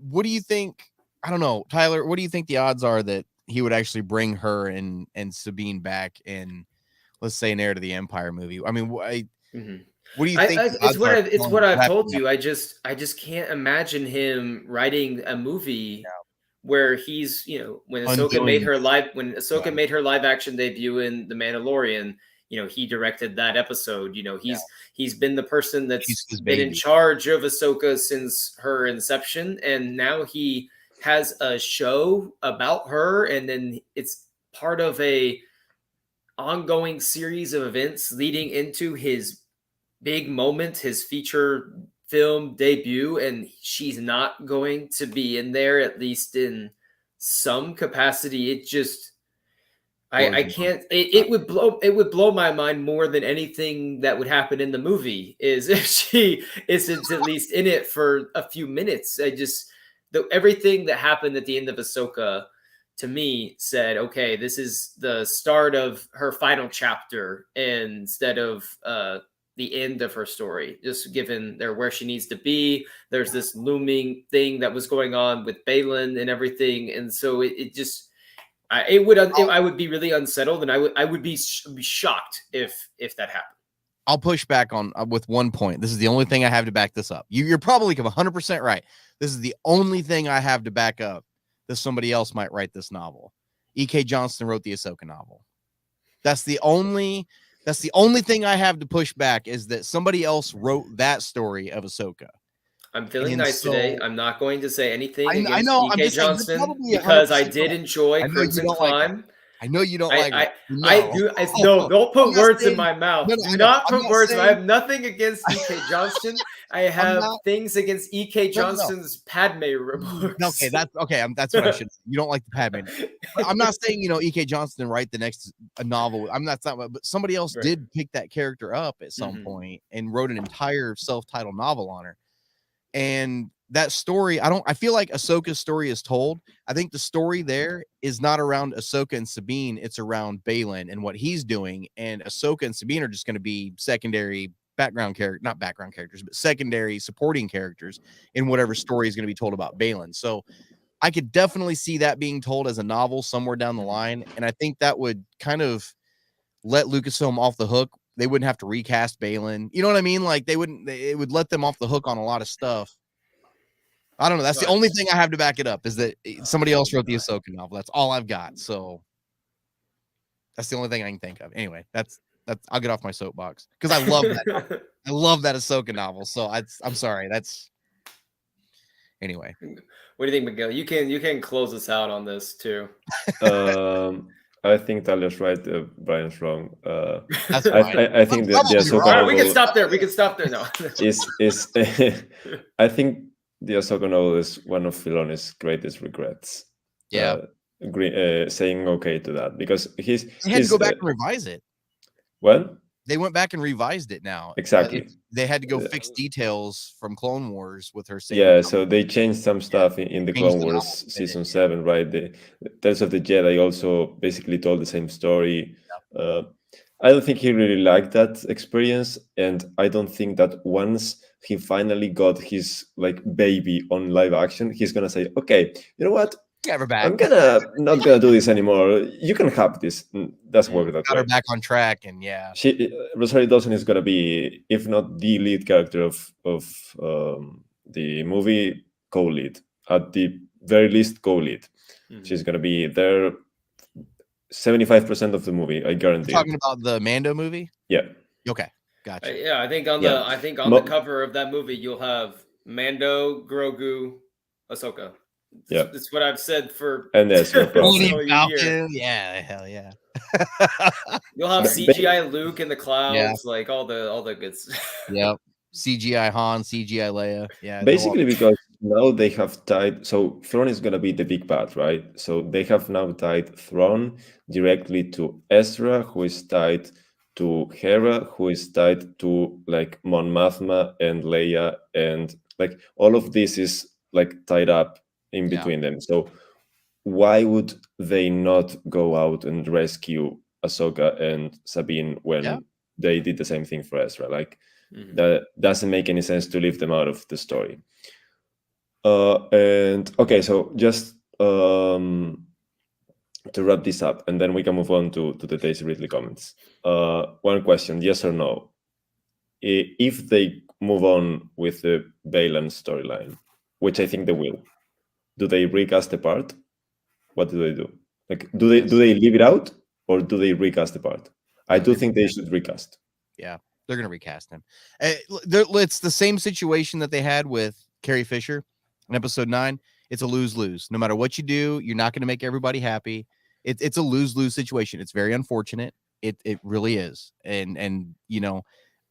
What do you think? I don't know, Tyler. What do you think the odds are that he would actually bring her and Sabine back in, let's say, an Heir to the Empire movie? I mean, what do you think? It's what I've told you. I just can't imagine him writing a movie where he's, when Ahsoka made her live action debut in The Mandalorian, he directed that episode. He's been the person that's been in charge of Ahsoka since her inception, and now he has a show about her, and then it's part of a ongoing series of events leading into his big moment, his feature film debut, and she's not going to be in there, at least in some capacity. It just I can't. It would blow my mind more than anything that would happen in the movie is if she isn't at least in it for a few minutes. Everything that happened at the end of Ahsoka, to me, said, okay, this is the start of her final chapter instead of the end of her story. Just given where she needs to be, there's this looming thing that was going on with Baylan and everything, and so I would be really unsettled, and I would be shocked if that happened. I'll push back on with one point. This is the only thing I have to back this up. You're probably 100% right. This is the only thing I have to back up that somebody else might write this novel. E.K. Johnston wrote the Ahsoka novel. That's the only thing I have to push back, is that somebody else wrote that story of Ahsoka. I'm feeling nice today. I'm not going to say anything against E.K. Johnston because I did enjoy Crimson Climb. I know you don't like it. No, don't put words in my mouth. Do not put words. I have nothing against E.K. Johnston. I have things against E.K. Johnston's Padme books. Okay, that's what I should. You don't like the Padme. But I'm not saying E.K. Johnston write the next novel. But somebody else did pick that character up at some point and wrote an entire self-titled novel on her. And that story, I feel like Ahsoka's story is told. I think the story there is not around Ahsoka and Sabine. It's around Baylan and what he's doing. And Ahsoka and Sabine are just going to be secondary not background characters, but secondary supporting characters in whatever story is going to be told about Baylan. So I could definitely see that being told as a novel somewhere down the line. And I think that would kind of let Lucasfilm off the hook. They wouldn't have to recast Baylan. You know what I mean? Like it would let them off the hook on a lot of stuff. I don't know. That's the only thing I have to back it up, is that somebody else wrote the Ahsoka novel. That's all I've got. So that's the only thing I can think of. Anyway, that's I'll get off my soapbox because I love that. I love that Ahsoka novel. So I'm sorry. Anyway. What do you think, Miguel? You can close us out on this too. I think Tyler's right. Brian's wrong. That's fine. I think that the Ahsoka novel. All right, we can stop there. No. I think the Ahsoka novel is one of Filoni's greatest regrets. Yeah. Saying okay to that, because he had to go back and revise it. What? They went back and revised it now. Exactly. They had to go fix details from Clone Wars with her. So they changed some stuff in the Clone Wars season 7, right? The Tales of the Jedi also basically told the same story. I don't think he really liked that experience, and I don't think that once he finally got his like baby on live action, he's gonna say, "Okay, you know what? Got her back. I'm not gonna do this anymore. You can have this." Doesn't work that Got her way. back on track, and yeah. Rosario Dawson is gonna be, if not the lead character of the movie, co-lead, at the very least co-lead. She's gonna be there 75% of the movie, I guarantee. Talking about the Mando movie? Yeah. Okay, gotcha. Yeah, I think on Yeah. the cover of that movie you'll have Mando, Grogu, Ahsoka. Yeah. That's what I've said for And Ezra, probably. Millennium Falcon. Yeah, hell yeah. You'll have CGI Luke in the clouds, like all the good stuff. Yep. CGI Han, CGI Leia. Yeah. Basically, because now they have tied. So Thrawn is gonna be the big bad, right? So they have now tied Thrawn directly to Ezra, who is tied to Hera, who is tied to like Mon Mothma and Leia, and like all of this is like tied up in between them. So why would they not go out and rescue Ahsoka and Sabine when they did the same thing for Ezra? Like that doesn't make any sense to leave them out of the story. And okay, so just to wrap this up, and then we can move on to the Daisy Ridley comments. One question, yes or no? If they move on with the Baylan storyline, which I think they will, do they recast the part? What do they do? Like, do they leave it out, or do they recast the part? I do think they should recast. Yeah, they're gonna recast him. It's the same situation that they had with Carrie Fisher in episode 9. It's a lose-lose. No matter what you do, you're not gonna make everybody happy. It's a lose-lose situation. It's very unfortunate. It really is. And you know,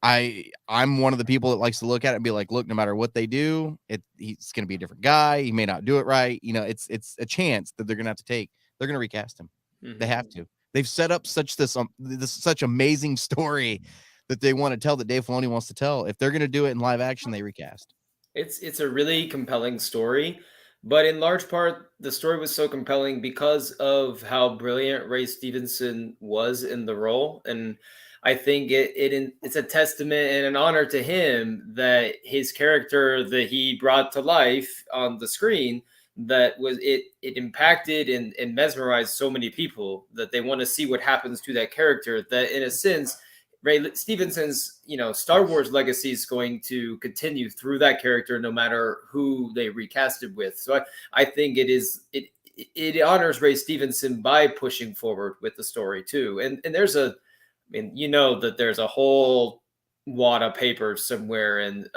I'm one of the people that likes to look at it and be like, look, no matter what they do, he's going to be a different guy. He may not do it right. You know, it's a chance that they're going to have to take. They're going to recast him. They have to. They've set up such amazing story that they want to tell, that Dave Filoni wants to tell. If they're going to do it in live action, they recast. It's a really compelling story, but in large part, the story was so compelling because of how brilliant Ray Stevenson was in the role. And I think it's a testament and an honor to him that his character that he brought to life on the screen, that was it impacted and mesmerized so many people that they want to see what happens to that character, that in a sense Ray Stevenson's Star Wars legacy is going to continue through that character no matter who they recast it with. So I think it honors Ray Stevenson by pushing forward with the story too. And there's that there's a whole wad of paper somewhere in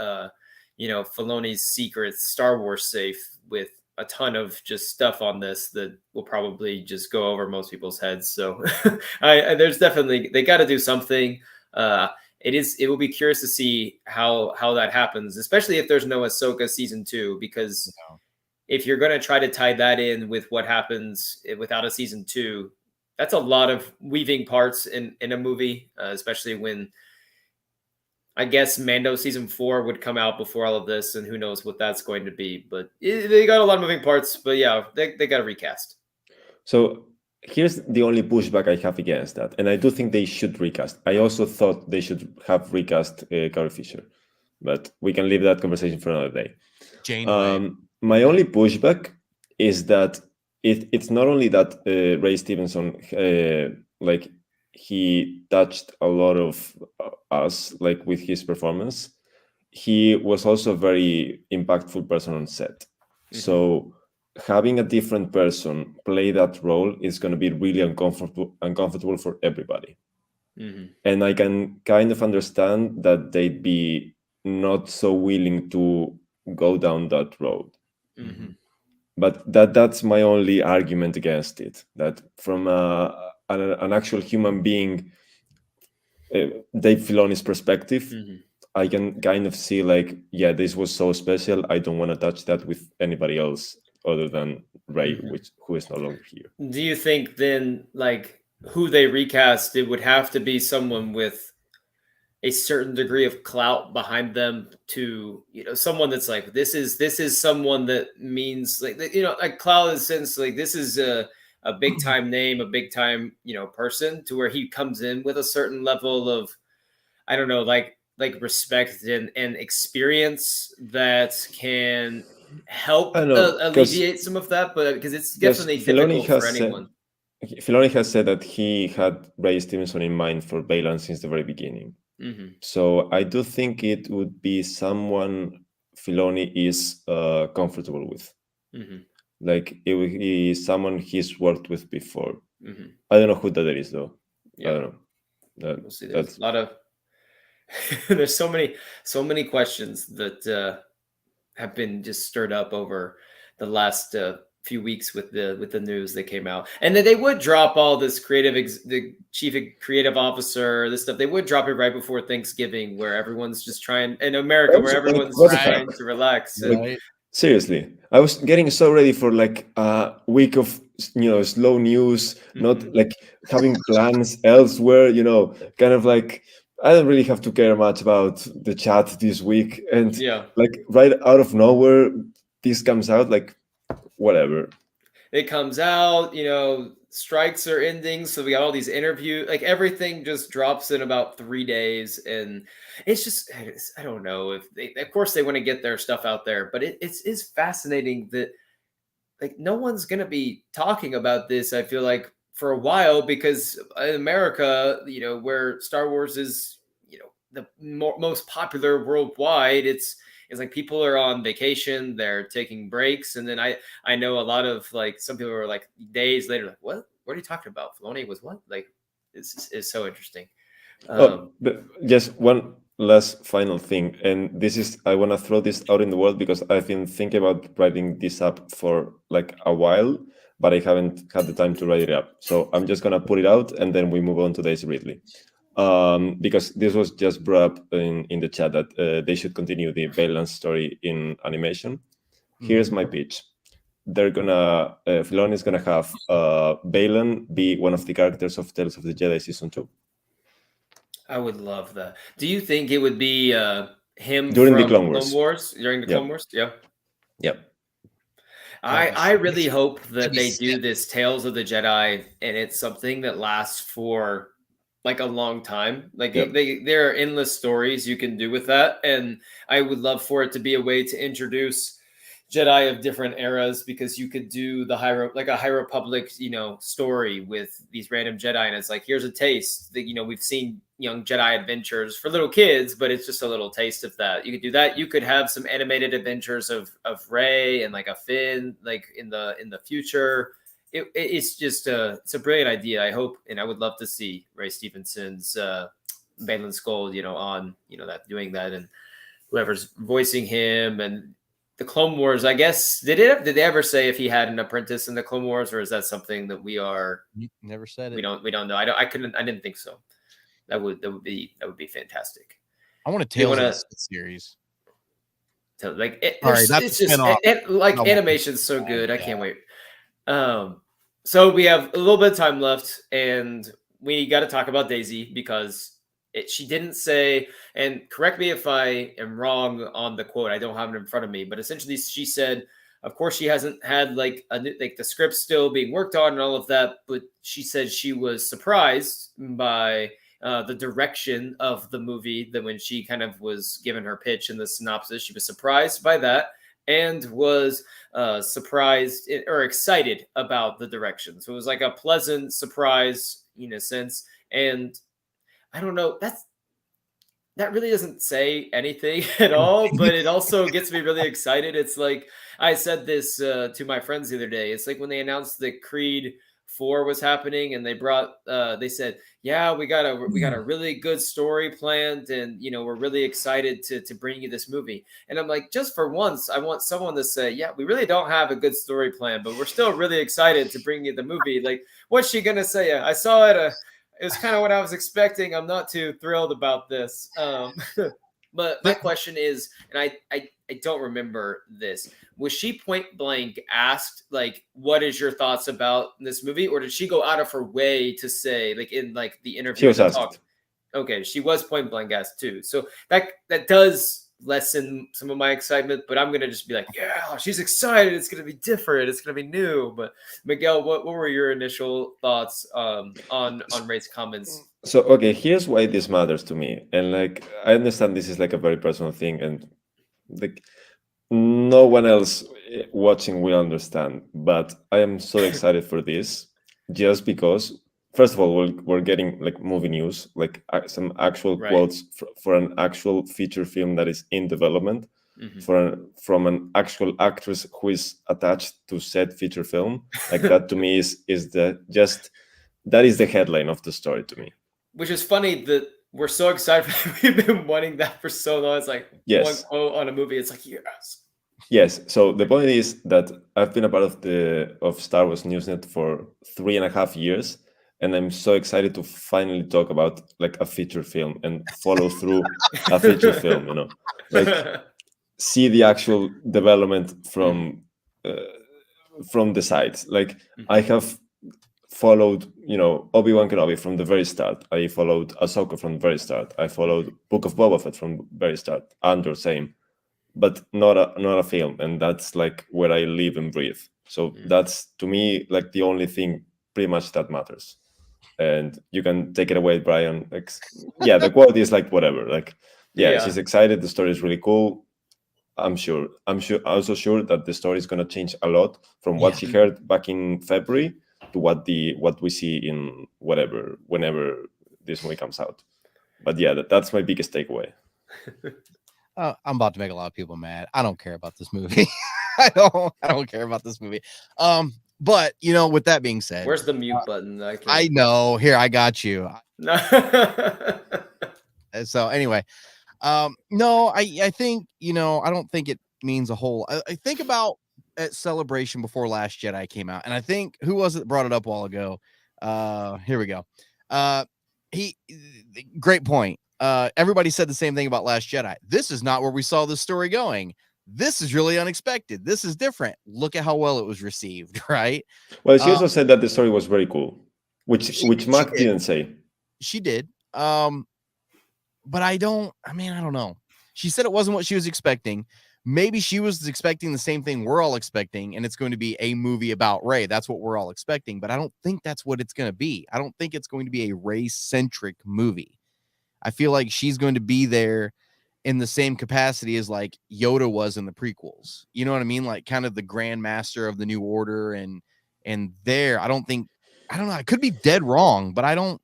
Filoni's secret Star Wars safe with a ton of just stuff on this that will probably just go over most people's heads. So there's definitely, they got to do something. It will be curious to see how that happens, especially if there's no Ahsoka season 2, because if you're going to try to tie that in with what happens without a season 2, that's a lot of weaving parts in a movie, especially when I guess Mando season 4 would come out before all of this, and who knows what that's going to be. But they got a lot of moving parts. But yeah, they got to recast. So here's the only pushback I have against that, and I do think they should recast. I also thought they should have recast Carrie Fisher, but we can leave that conversation for another day. My only pushback is that it's not only that Ray Stevenson he touched a lot of us with his performance. He was also a very impactful person on set. Mm-hmm. So having a different person play that role is going to be really uncomfortable for everybody. Mm-hmm. And I can kind of understand that they'd be not so willing to go down that road. Mm-hmm. But that's my only argument against it, that from an actual human being, Dave Filoni's perspective, mm-hmm. I can kind of see this was so special. I don't want to touch that with anybody else other than Ray, mm-hmm. who is no longer here. Do you think then, who they recast, it would have to be someone with a certain degree of clout behind them to, someone that's this is someone that means clout in the sense, this is a big time name, a big time, person, to where he comes in with a certain level of, I don't know, like respect and experience that can help I don't know alleviate some of that, but because it's because definitely difficult for anyone. Filoni has said that he had Ray Stevenson in mind for Baylan since the very beginning. So I do think it would be someone Filoni is comfortable with. Like it would be someone he's worked with before. I don't know who that is though. I don't know. We'll see. There's a lot of there's so many questions that have been just stirred up over the last few weeks with the news that came out, and that they would drop all this the chief creative officer, this stuff. They would drop it right before Thanksgiving, where everyone's just trying in America, where everyone's trying to relax. Right. Seriously, I was getting so ready for like a week of slow news, not like having plans elsewhere. Kind of like I don't really have to care much about the chat this week, and like right out of nowhere, this comes out. Like whatever. It comes out, strikes are ending, so we got all these interviews, like everything just drops in about 3 days, and it's just, I don't know if of course they want to get their stuff out there, but it's fascinating that like no one's gonna be talking about this, I feel like, for a while, because in America, where Star Wars is, the most popular worldwide, it's like people are on vacation, they're taking breaks, and then I know a lot of like some people are like days later, like, what are you talking about? Filoni was what? Like, it's so interesting. But just one last final thing, and this is I want to throw this out in the world because I've been thinking about writing this up for like a while, but I haven't had the time to write it up. So I'm just gonna put it out, and then we move on to Daisy Ridley. Because this was just brought up in the chat that they should continue the Baylan story in animation. Here's my pitch. They're gonna Filoni is gonna have Baylan be one of the characters of Tales of the Jedi Season 2. I would love that. Do you think it would be him during from the Clone Wars? During the Clone Wars? Yeah. Yep. I really hope that they do this Tales of the Jedi, and it's something that lasts for like a long time. Like there are endless stories you can do with that, and I would love for it to be a way to introduce Jedi of different eras, because you could do the High Republic, story with these random Jedi, and it's like, here's a taste that we've seen young Jedi adventures for little kids, but it's just a little taste of that. You could do that. You could have some animated adventures of Rey and like a Finn, like in the future. It's just it's a brilliant idea. I hope, and I would love to see Ray Stevenson's Baylan Skoll, on that, doing that, and whoever's voicing him. And the Clone Wars, I guess, did they ever say if he had an apprentice in the Clone Wars, or is that something that we never said it? We don't know. I didn't think so. That would be fantastic. I want a Tales of the series. So like it, Sorry, that's it's just animation's so good. I can't wait. So we have a little bit of time left, and we got to talk about Daisy, because she didn't say, and correct me if I am wrong on the quote, I don't have it in front of me, but essentially she said, of course, she hasn't had like the script still being worked on and all of that, but she said she was surprised by the direction of the movie, that when she kind of was given her pitch in the synopsis, she was surprised by that, and was surprised or excited about the direction. So it was like a pleasant surprise in a sense. And I don't know, that really doesn't say anything at all, but it also gets me really excited. It's like, I said this to my friends the other day. It's like when they announced that Creed 4 was happening, and they said, yeah, we got a really good story planned, and we're really excited to bring you this movie. And I'm like, just for once, I want someone to say, yeah, we really don't have a good story plan, but we're still really excited to bring you the movie. Like, what's she gonna say? I saw it. It was kind of what I was expecting. I'm not too thrilled about this. But my question is, and I don't remember this, was she point blank asked, like, what is your thoughts about this movie? Or did she go out of her way to say, like, in like the interview? She was asked. Okay, she was point blank asked too. So that does lessen some of my excitement, but I'm gonna just be like, yeah, she's excited. It's gonna be different. It's gonna be new. But Miguel, what were your initial thoughts on Ray's comments? So okay, here's why this matters to me, and like I understand this is like a very personal thing, and like no one else watching will understand, but I am so excited for this just because first of all we're getting like movie news, like some actual Right. quotes for an actual feature film that is in development from an actual actress who is attached to said feature film. Like that to me is that is the headline of the story to me. Which is funny that we're so excited. We've been wanting that for so long. It's like Yes. one quote on a movie. It's like, yes. Yes. So the point is that I've been a part of Star Wars Newsnet for 3.5 years, and I'm so excited to finally talk about like a feature film and follow through a feature film. You know, like see the actual development from the sides. Like I have followed, Obi-Wan Kenobi from the very start. I followed Ahsoka from the very start. I followed Book of Boba Fett from the very start. Andor, same, but not a film, and that's like where I live and breathe. So that's to me like the only thing pretty much that matters. And you can take it away, Brian. Like, yeah, the quality is like whatever. Like, yeah, she's excited. The story is really cool. I'm also sure that the story is going to change a lot from what she heard back in February to what we see in whenever this movie comes out. But yeah, that's my biggest takeaway. I'm about to make a lot of people mad. I don't care about this movie. I don't care about this movie. But with that being said, where's the mute button? I know. Here, I got you. So anyway, no, I think I don't think it means a whole. I think about at Celebration before Last Jedi came out, and I think who was it that brought it up a while ago? Here we go. Great point. Everybody said the same thing about Last Jedi. This is not where we saw this story going. This is really unexpected. This is different. Look at how well it was received, right? Well, she also said that the story was very cool, which Mac didn't say. She did. But I don't know. She said it wasn't what she was expecting. Maybe she was expecting the same thing we're all expecting, and it's going to be a movie about Rey. That's what we're all expecting, but I don't think that's what it's going to be. I don't think it's going to be a Rey-centric movie. I feel like she's going to be there in the same capacity as like Yoda was in the prequels. You know what I mean? Like kind of the Grand Master of the New Order, and there, I don't know. I could be dead wrong, but I don't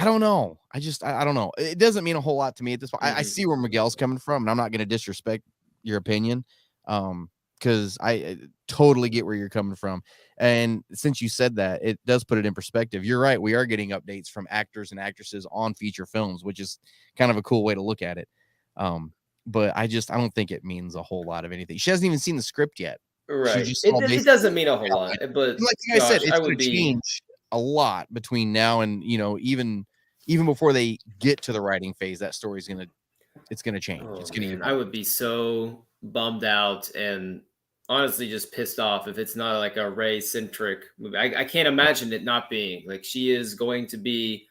know. I don't know. It doesn't mean a whole lot to me at this point. I see where Miguel's coming from, and I'm not going to disrespect your opinion, because I totally get where you're coming from. And since you said that, it does put it in perspective. You're right. We are getting updates from actors and actresses on feature films, which is kind of a cool way to look at it. But I don't think it means a whole lot of anything. She hasn't even seen the script yet. Right. It doesn't mean a whole lot, but like I said, it's going to change a lot between now and even before they get to the writing phase. That story's gonna change. It's gonna. I would be so bummed out and honestly just pissed off if it's not like a Rey-centric movie. I can't imagine it not being. Like, she is going to be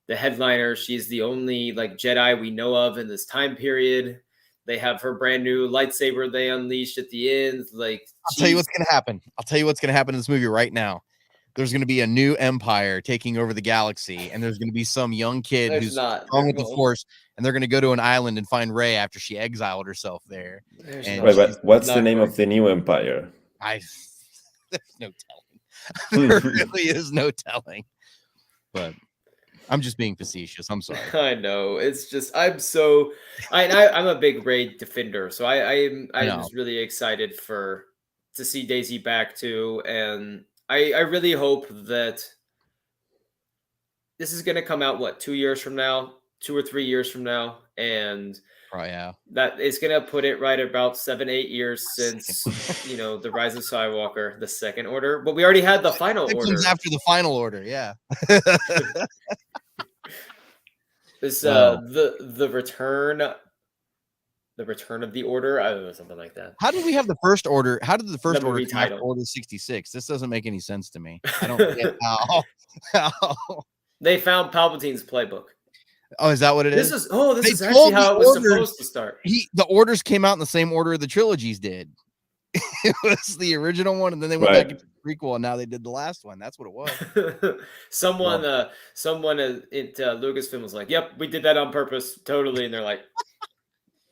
the headliner. She's the only like Jedi we know of in this time period. They have her brand new lightsaber they unleashed at the end. Like, I'll tell you what's gonna happen. I'll tell you what's gonna happen in this movie right now. There's going to be a new empire taking over the galaxy, and there's going to be some young kid who's strong with the Force, and they're going to go to an island and find Rey after she exiled herself there. But what's the name of the new empire? There's no telling. There really is no telling. But I'm just being facetious. I'm sorry. I know. It's just I'm a big Rey defender, so I'm just really excited to see Daisy back too, and I really hope that this is going to come out, 2 years from now, 2 or 3 years from now. And that it's going to put it right about 7-8 years since, the Rise of Skywalker, the Second Order. But we already had the Final Order. After the Final Order, yeah. This the return. The Return of the Order, I don't know, something like that. How did we have the First Order? How did the First Order come after Order 66? This doesn't make any sense to me. I don't get how. They found Palpatine's playbook. Oh, is that what it is? This They is actually told how the it was orders- supposed to start. The orders came out in the same order the trilogies did. It was the original one, and then they went back into the prequel, and now they did the last one. That's what it was. someone at Lucasfilm was like, "Yep, we did that on purpose, totally." And they're like,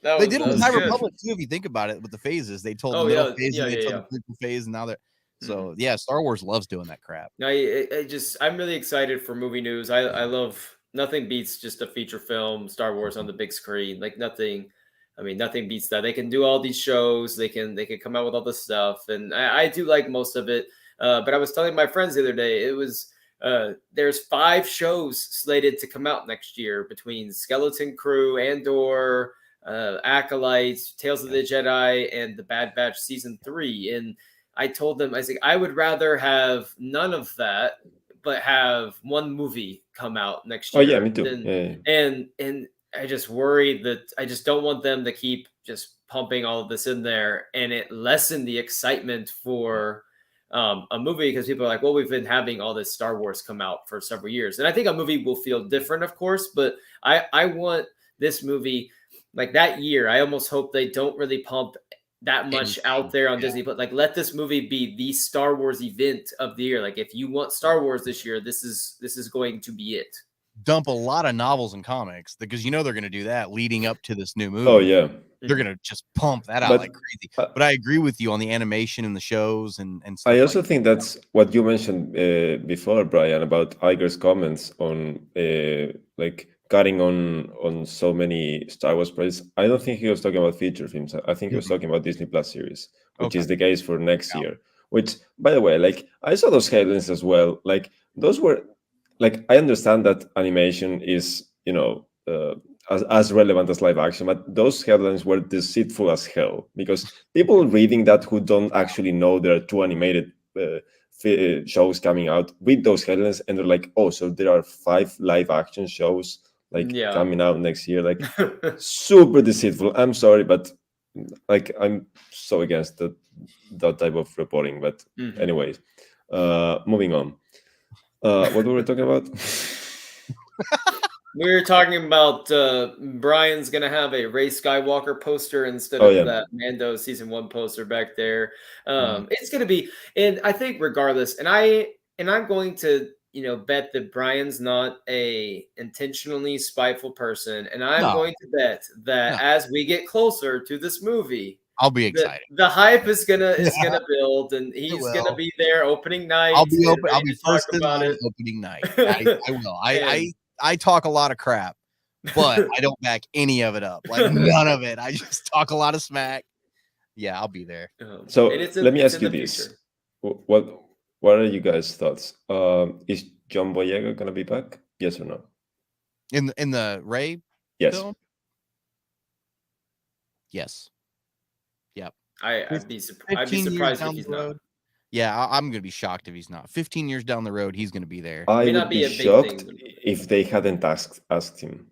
They did it with High good. Republic too, if you think about it, with the phases. They told Oh, the middle yeah, phase, and they yeah, told the prequel phase, and now they're so yeah. Star Wars loves doing that crap. No, I'm really excited for movie news. I love nothing beats just a feature film, Star Wars on the big screen. Like nothing. I mean, nothing beats that. They can do all these shows. They can come out with all this stuff, and I do like most of it. But I was telling my friends the other day, it was there's 5 shows slated to come out next year between Skeleton Crew, Andor, Acolytes, Tales of the Jedi, and The Bad Batch season 3. And I told them, I said, I would rather have none of that, but have one movie come out next year. Oh yeah, me too. And I just worry that I just don't want them to keep just pumping all of this in there and it lessen the excitement for a movie, because people are like, well, we've been having all this Star Wars come out for several years. And I think a movie will feel different, of course, but I want this movie like that year. I almost hope they don't really pump that much out there on Disney, but like let this movie be the Star Wars event of the year. Like if you want Star Wars this year, this is going to be it. Dump a lot of novels and comics because they're going to do that leading up to this new movie. Oh yeah, they're going to just pump that out like crazy. But I agree with you on the animation and the shows and stuff. I also think that's what you mentioned before, Brian, about Iger's comments on like cutting on so many Star Wars projects. I don't think he was talking about feature films. I think he was talking about Disney Plus series, which is the case for next year. Which, by the way, like I saw those headlines as well. Like those were, like I understand that animation is as relevant as live action, but those headlines were deceitful as hell because people reading that who don't actually know there are 2 animated shows coming out read those headlines and they're like, oh, so there are 5 live action shows coming out next year. Like super deceitful. I'm sorry, but like I'm so against that type of reporting. But anyways, moving on. What were we talking about? We were talking about Brian's going to have a Rey Skywalker poster instead of that Mando season 1 poster back there. It's going to be, and I think regardless, and I'm going to, bet that Brian's not a intentionally spiteful person. And I'm going to bet that as we get closer to this movie, I'll be excited. The hype is gonna build, and he's gonna be there opening night. I'll be first in line opening night. I will. I talk a lot of crap, but I don't back any of it up. Like none of it. I just talk a lot of smack. Yeah, I'll be there. So let me ask you this: what are you guys' thoughts? Is John Boyega gonna be back? Yes or no? In the Rey film? Yes. Yep. I'd be surprised if he's not. Yeah, I'm gonna be shocked if he's not. 15 years down the road, he's gonna be there. I would be shocked if they hadn't asked him.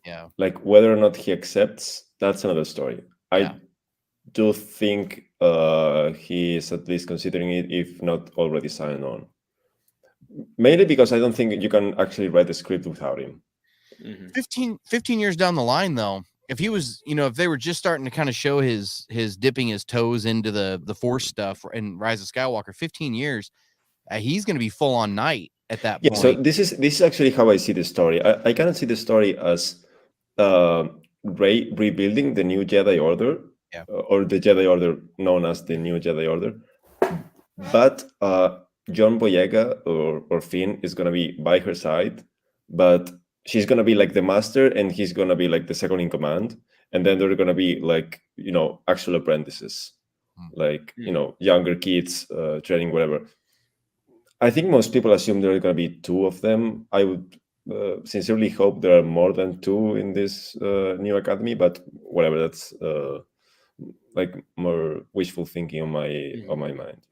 Yeah, like whether or not he accepts, that's another story. I do think he is at least considering it, if not already signed on. Mainly because I don't think you can actually write a script without him. 15 years down the line, though. If he was, if they were just starting to kind of show his dipping his toes into the Force stuff and Rise of Skywalker, 15 years, he's going to be full on Knight at that point. So this is actually how I see the story. I cannot see the story as Rey rebuilding the new Jedi Order, or the Jedi Order known as the new Jedi Order. But John Boyega or Finn is going to be by her side, but she's going to be like the master and he's going to be like the second in command. And then they're going to be like, actual apprentices, like, younger kids training, whatever. I think most people assume there are going to be 2 of them. I would sincerely hope there are more than 2 in this new academy, but whatever, that's like more wishful thinking on my mind.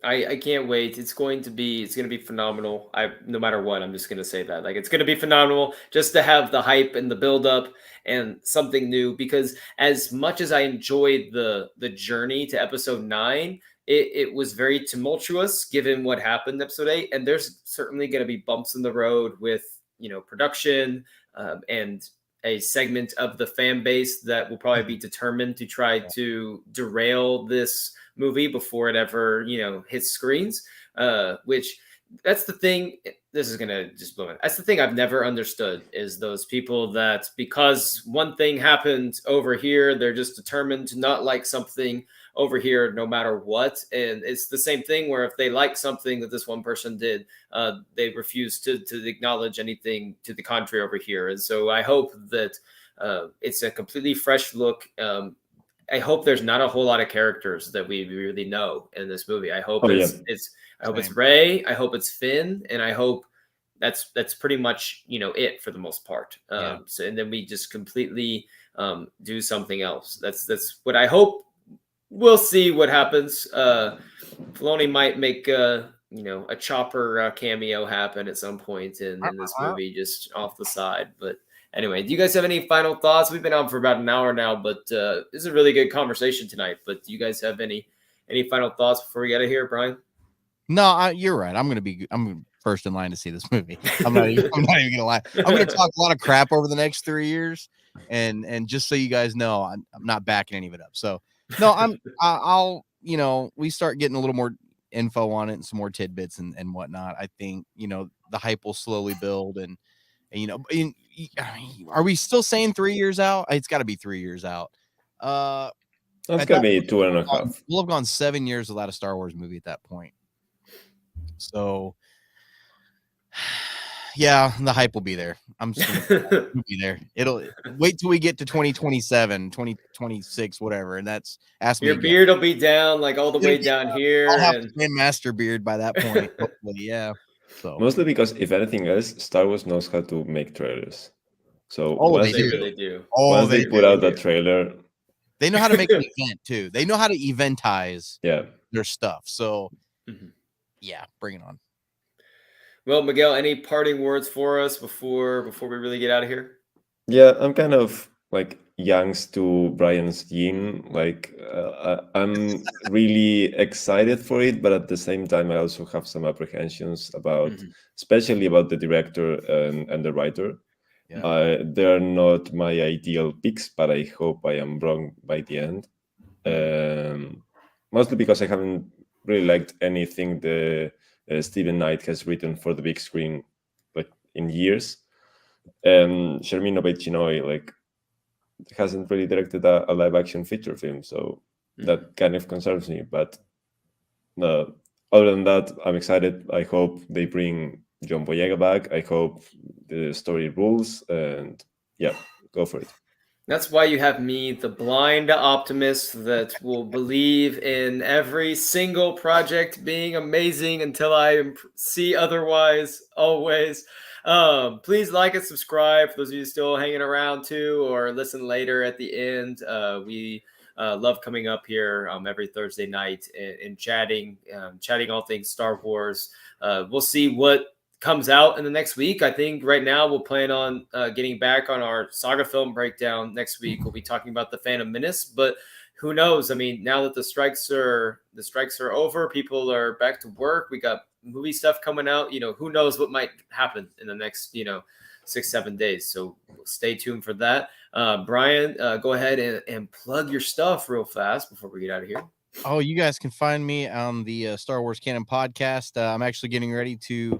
I can't wait. It's going to be phenomenal. No matter what, I'm just going to say that. Like, it's going to be phenomenal just to have the hype and the build up and something new, because as much as I enjoyed the journey to episode 9, it was very tumultuous given what happened in episode 8. And there's certainly going to be bumps in the road with production and a segment of the fan base that will probably be determined to try to derail this movie before it ever hits screens. Which that's the thing. This is gonna just blow it. That's the thing I've never understood is those people that because one thing happened over here, they're just determined to not like something over here no matter what. And it's the same thing where if they like something that this one person did, they refuse to acknowledge anything to the contrary over here. And so I hope that it's a completely fresh look. I hope there's not a whole lot of characters that we really know in this movie. I hope I hope it's Rey. I hope it's Finn, and I hope that's pretty much it for the most part. So and then we just completely do something else. That's what I hope. We'll see what happens. Filoni might make a Chopper cameo happen at some point in this movie, just off the side. But anyway, do you guys have any final thoughts? We've been on for about an hour now, but this is a really good conversation tonight. But do you guys have any final thoughts before we get out of here, Brian? No, you're right. I'm first in line to see this movie. I'm not even gonna lie. I'm gonna talk a lot of crap over the next 3 years, and just so you guys know, I'm not backing any of it up. So no, I'll we start getting a little more info on it and some more tidbits and whatnot. I think the hype will slowly build, and are we still saying 3 years out? It's got to be 3 years out. That's gonna be 2.5. We'll have gone 7 years without a Star Wars movie at that point. So, yeah, the hype will be there. I'm just gonna be there. It'll wait till we get to 2027, 2026, whatever, and that's your beard will be down like all the way down here. I'll have a master beard by that point. Hopefully, yeah. So mostly because if anything else, Star Wars knows how to make trailers. So they really do. Once they put out that trailer, they know how to make an event too. They know how to eventize their stuff. So. Yeah, bring it on. Well, Miguel, any parting words for us before we really get out of here? Yeah, I'm kind of like Young's to Brian's yin. Like I'm really excited for it, but at the same time, I also have some apprehensions about, especially about the director and the writer. Yeah. They're not my ideal picks, but I hope I am wrong by the end. Mostly because I haven't really liked anything the Steven Knight has written for the big screen like in years. Shermin Obeid-Chinoy like hasn't really directed a live action feature film, so that kind of concerns me. But other than that, I'm excited. I hope they bring John Boyega back. I hope the story rules, and yeah, go for it. That's why you have me, the blind optimist that will believe in every single project being amazing until I see otherwise, always. Please like and subscribe for those of you still hanging around too, or listen later at the end. We love coming up here every Thursday night and chatting all things Star Wars. We'll see what comes out in the next week. I think right now we'll plan on getting back on our saga film breakdown next week. We'll be talking about the Phantom Menace, but who knows? I mean, now that the strikes are over, people are back to work. We got movie stuff coming out. Who knows what might happen in the next 6-7 days. So stay tuned for that. Brian, go ahead and plug your stuff real fast before we get out of here. Oh, you guys can find me on the Star Wars Canon podcast. I'm actually getting ready to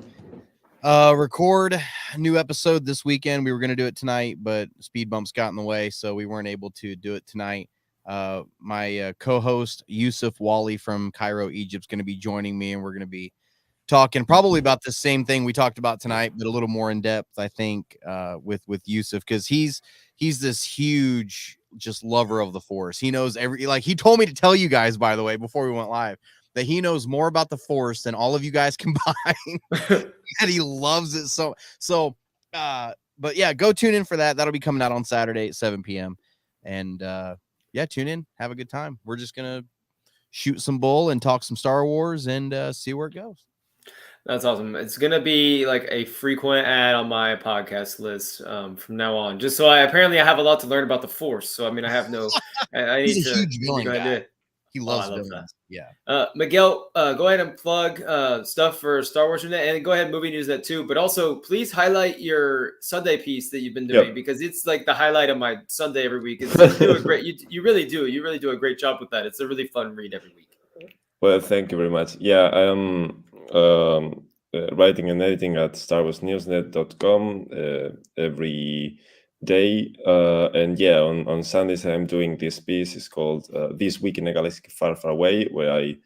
record a new episode this weekend. We were going to do it tonight, but speed bumps got in the way, so we weren't able to do it tonight. My co-host Yusuf Wally from Cairo, Egypt, is going to be joining me, and we're going to be talking probably about the same thing we talked about tonight, but a little more in depth, I think, with Yusuf, because he's this huge just lover of the Force. He knows he told me to tell you guys, by the way, before we went live, that he knows more about the Force than all of you guys combined. And he loves it so but yeah, go tune in for that. That'll be coming out on Saturday at 7 p.m. And yeah, tune in, have a good time. We're just gonna shoot some bull and talk some Star Wars and see where it goes. That's awesome. It's going to be like a frequent ad on my podcast list from now on. Just so I have a lot to learn about the Force. So, I mean, I have no, I need He's a to huge villain guy. He I loves love that. villains. Yeah. Miguel, go ahead and plug stuff for Star Wars Net, and go ahead Movie News Net too. But also, please highlight your Sunday piece that you've been doing, because it's like the highlight of my Sunday every week. You do a great, you really do a great job with that. It's a really fun read every week. Well, thank you very much. Yeah, I am writing and editing at StarWarsNewsNet.com every day. And yeah, on Sundays I'm doing this piece. It's called This Week in a Galaxy Far, Far Away, where I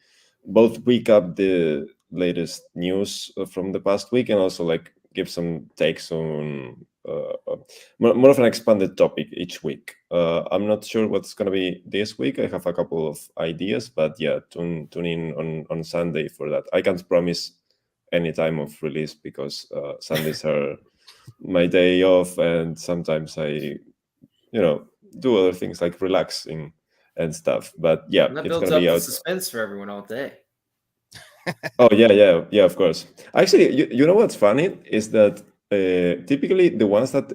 both recap the latest news from the past week and also like give some takes on more of an expanded topic each week. I'm not sure what's going to be this week. I have a couple of ideas, but yeah, tune in on Sunday for that. I can't promise any time of release because Sundays are my day off, and sometimes I, do other things like relaxing and stuff. But yeah, And that it's builds going to up be the out. suspense for everyone all day. Oh yeah, of course. Actually, you know what's funny is that typically the ones that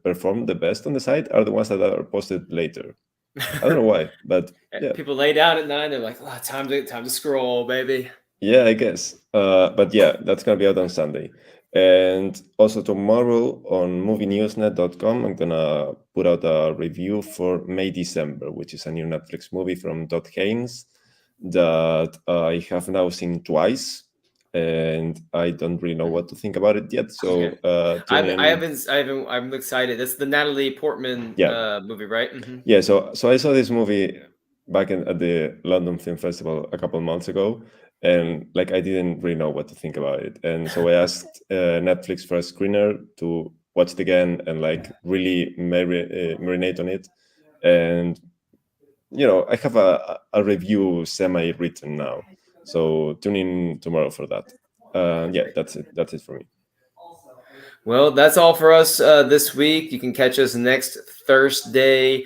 perform the best on the site are the ones that are posted later. I don't know why, but yeah. People lay down at 9. They're like, oh, time to scroll, baby. Yeah, I guess. But yeah, that's gonna be out on Sunday. And also tomorrow on movienewsnet.com, I'm gonna put out a review for May December, which is a new Netflix movie from Todd Haynes that I have now seen twice, and I don't really know what to think about it yet. So tune in. I'm excited. It's the Natalie Portman movie, right? Mm-hmm. Yeah, so I saw this movie back at the London Film Festival a couple months ago, and like I didn't really know what to think about it, and so I asked Netflix for a screener to watch it again and like really marinate on it, and I have a review semi-written now, so tune in tomorrow for that. Yeah, that's it for me. Well, that's all for us this week. You can catch us next Thursday,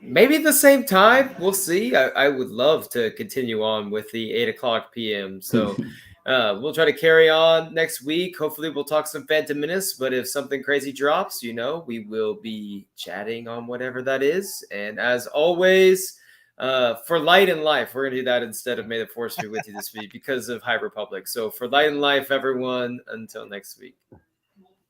maybe at the same time. We'll see. I would love to continue on with the 8:00 p.m. So we'll try to carry on next week. Hopefully, we'll talk some Phantom Menace. But if something crazy drops, we will be chatting on whatever that is. And as always, for Light and Life, we're gonna do that instead of May the Force be with you this week because of High Republic. So for Light and Life, everyone, until next week.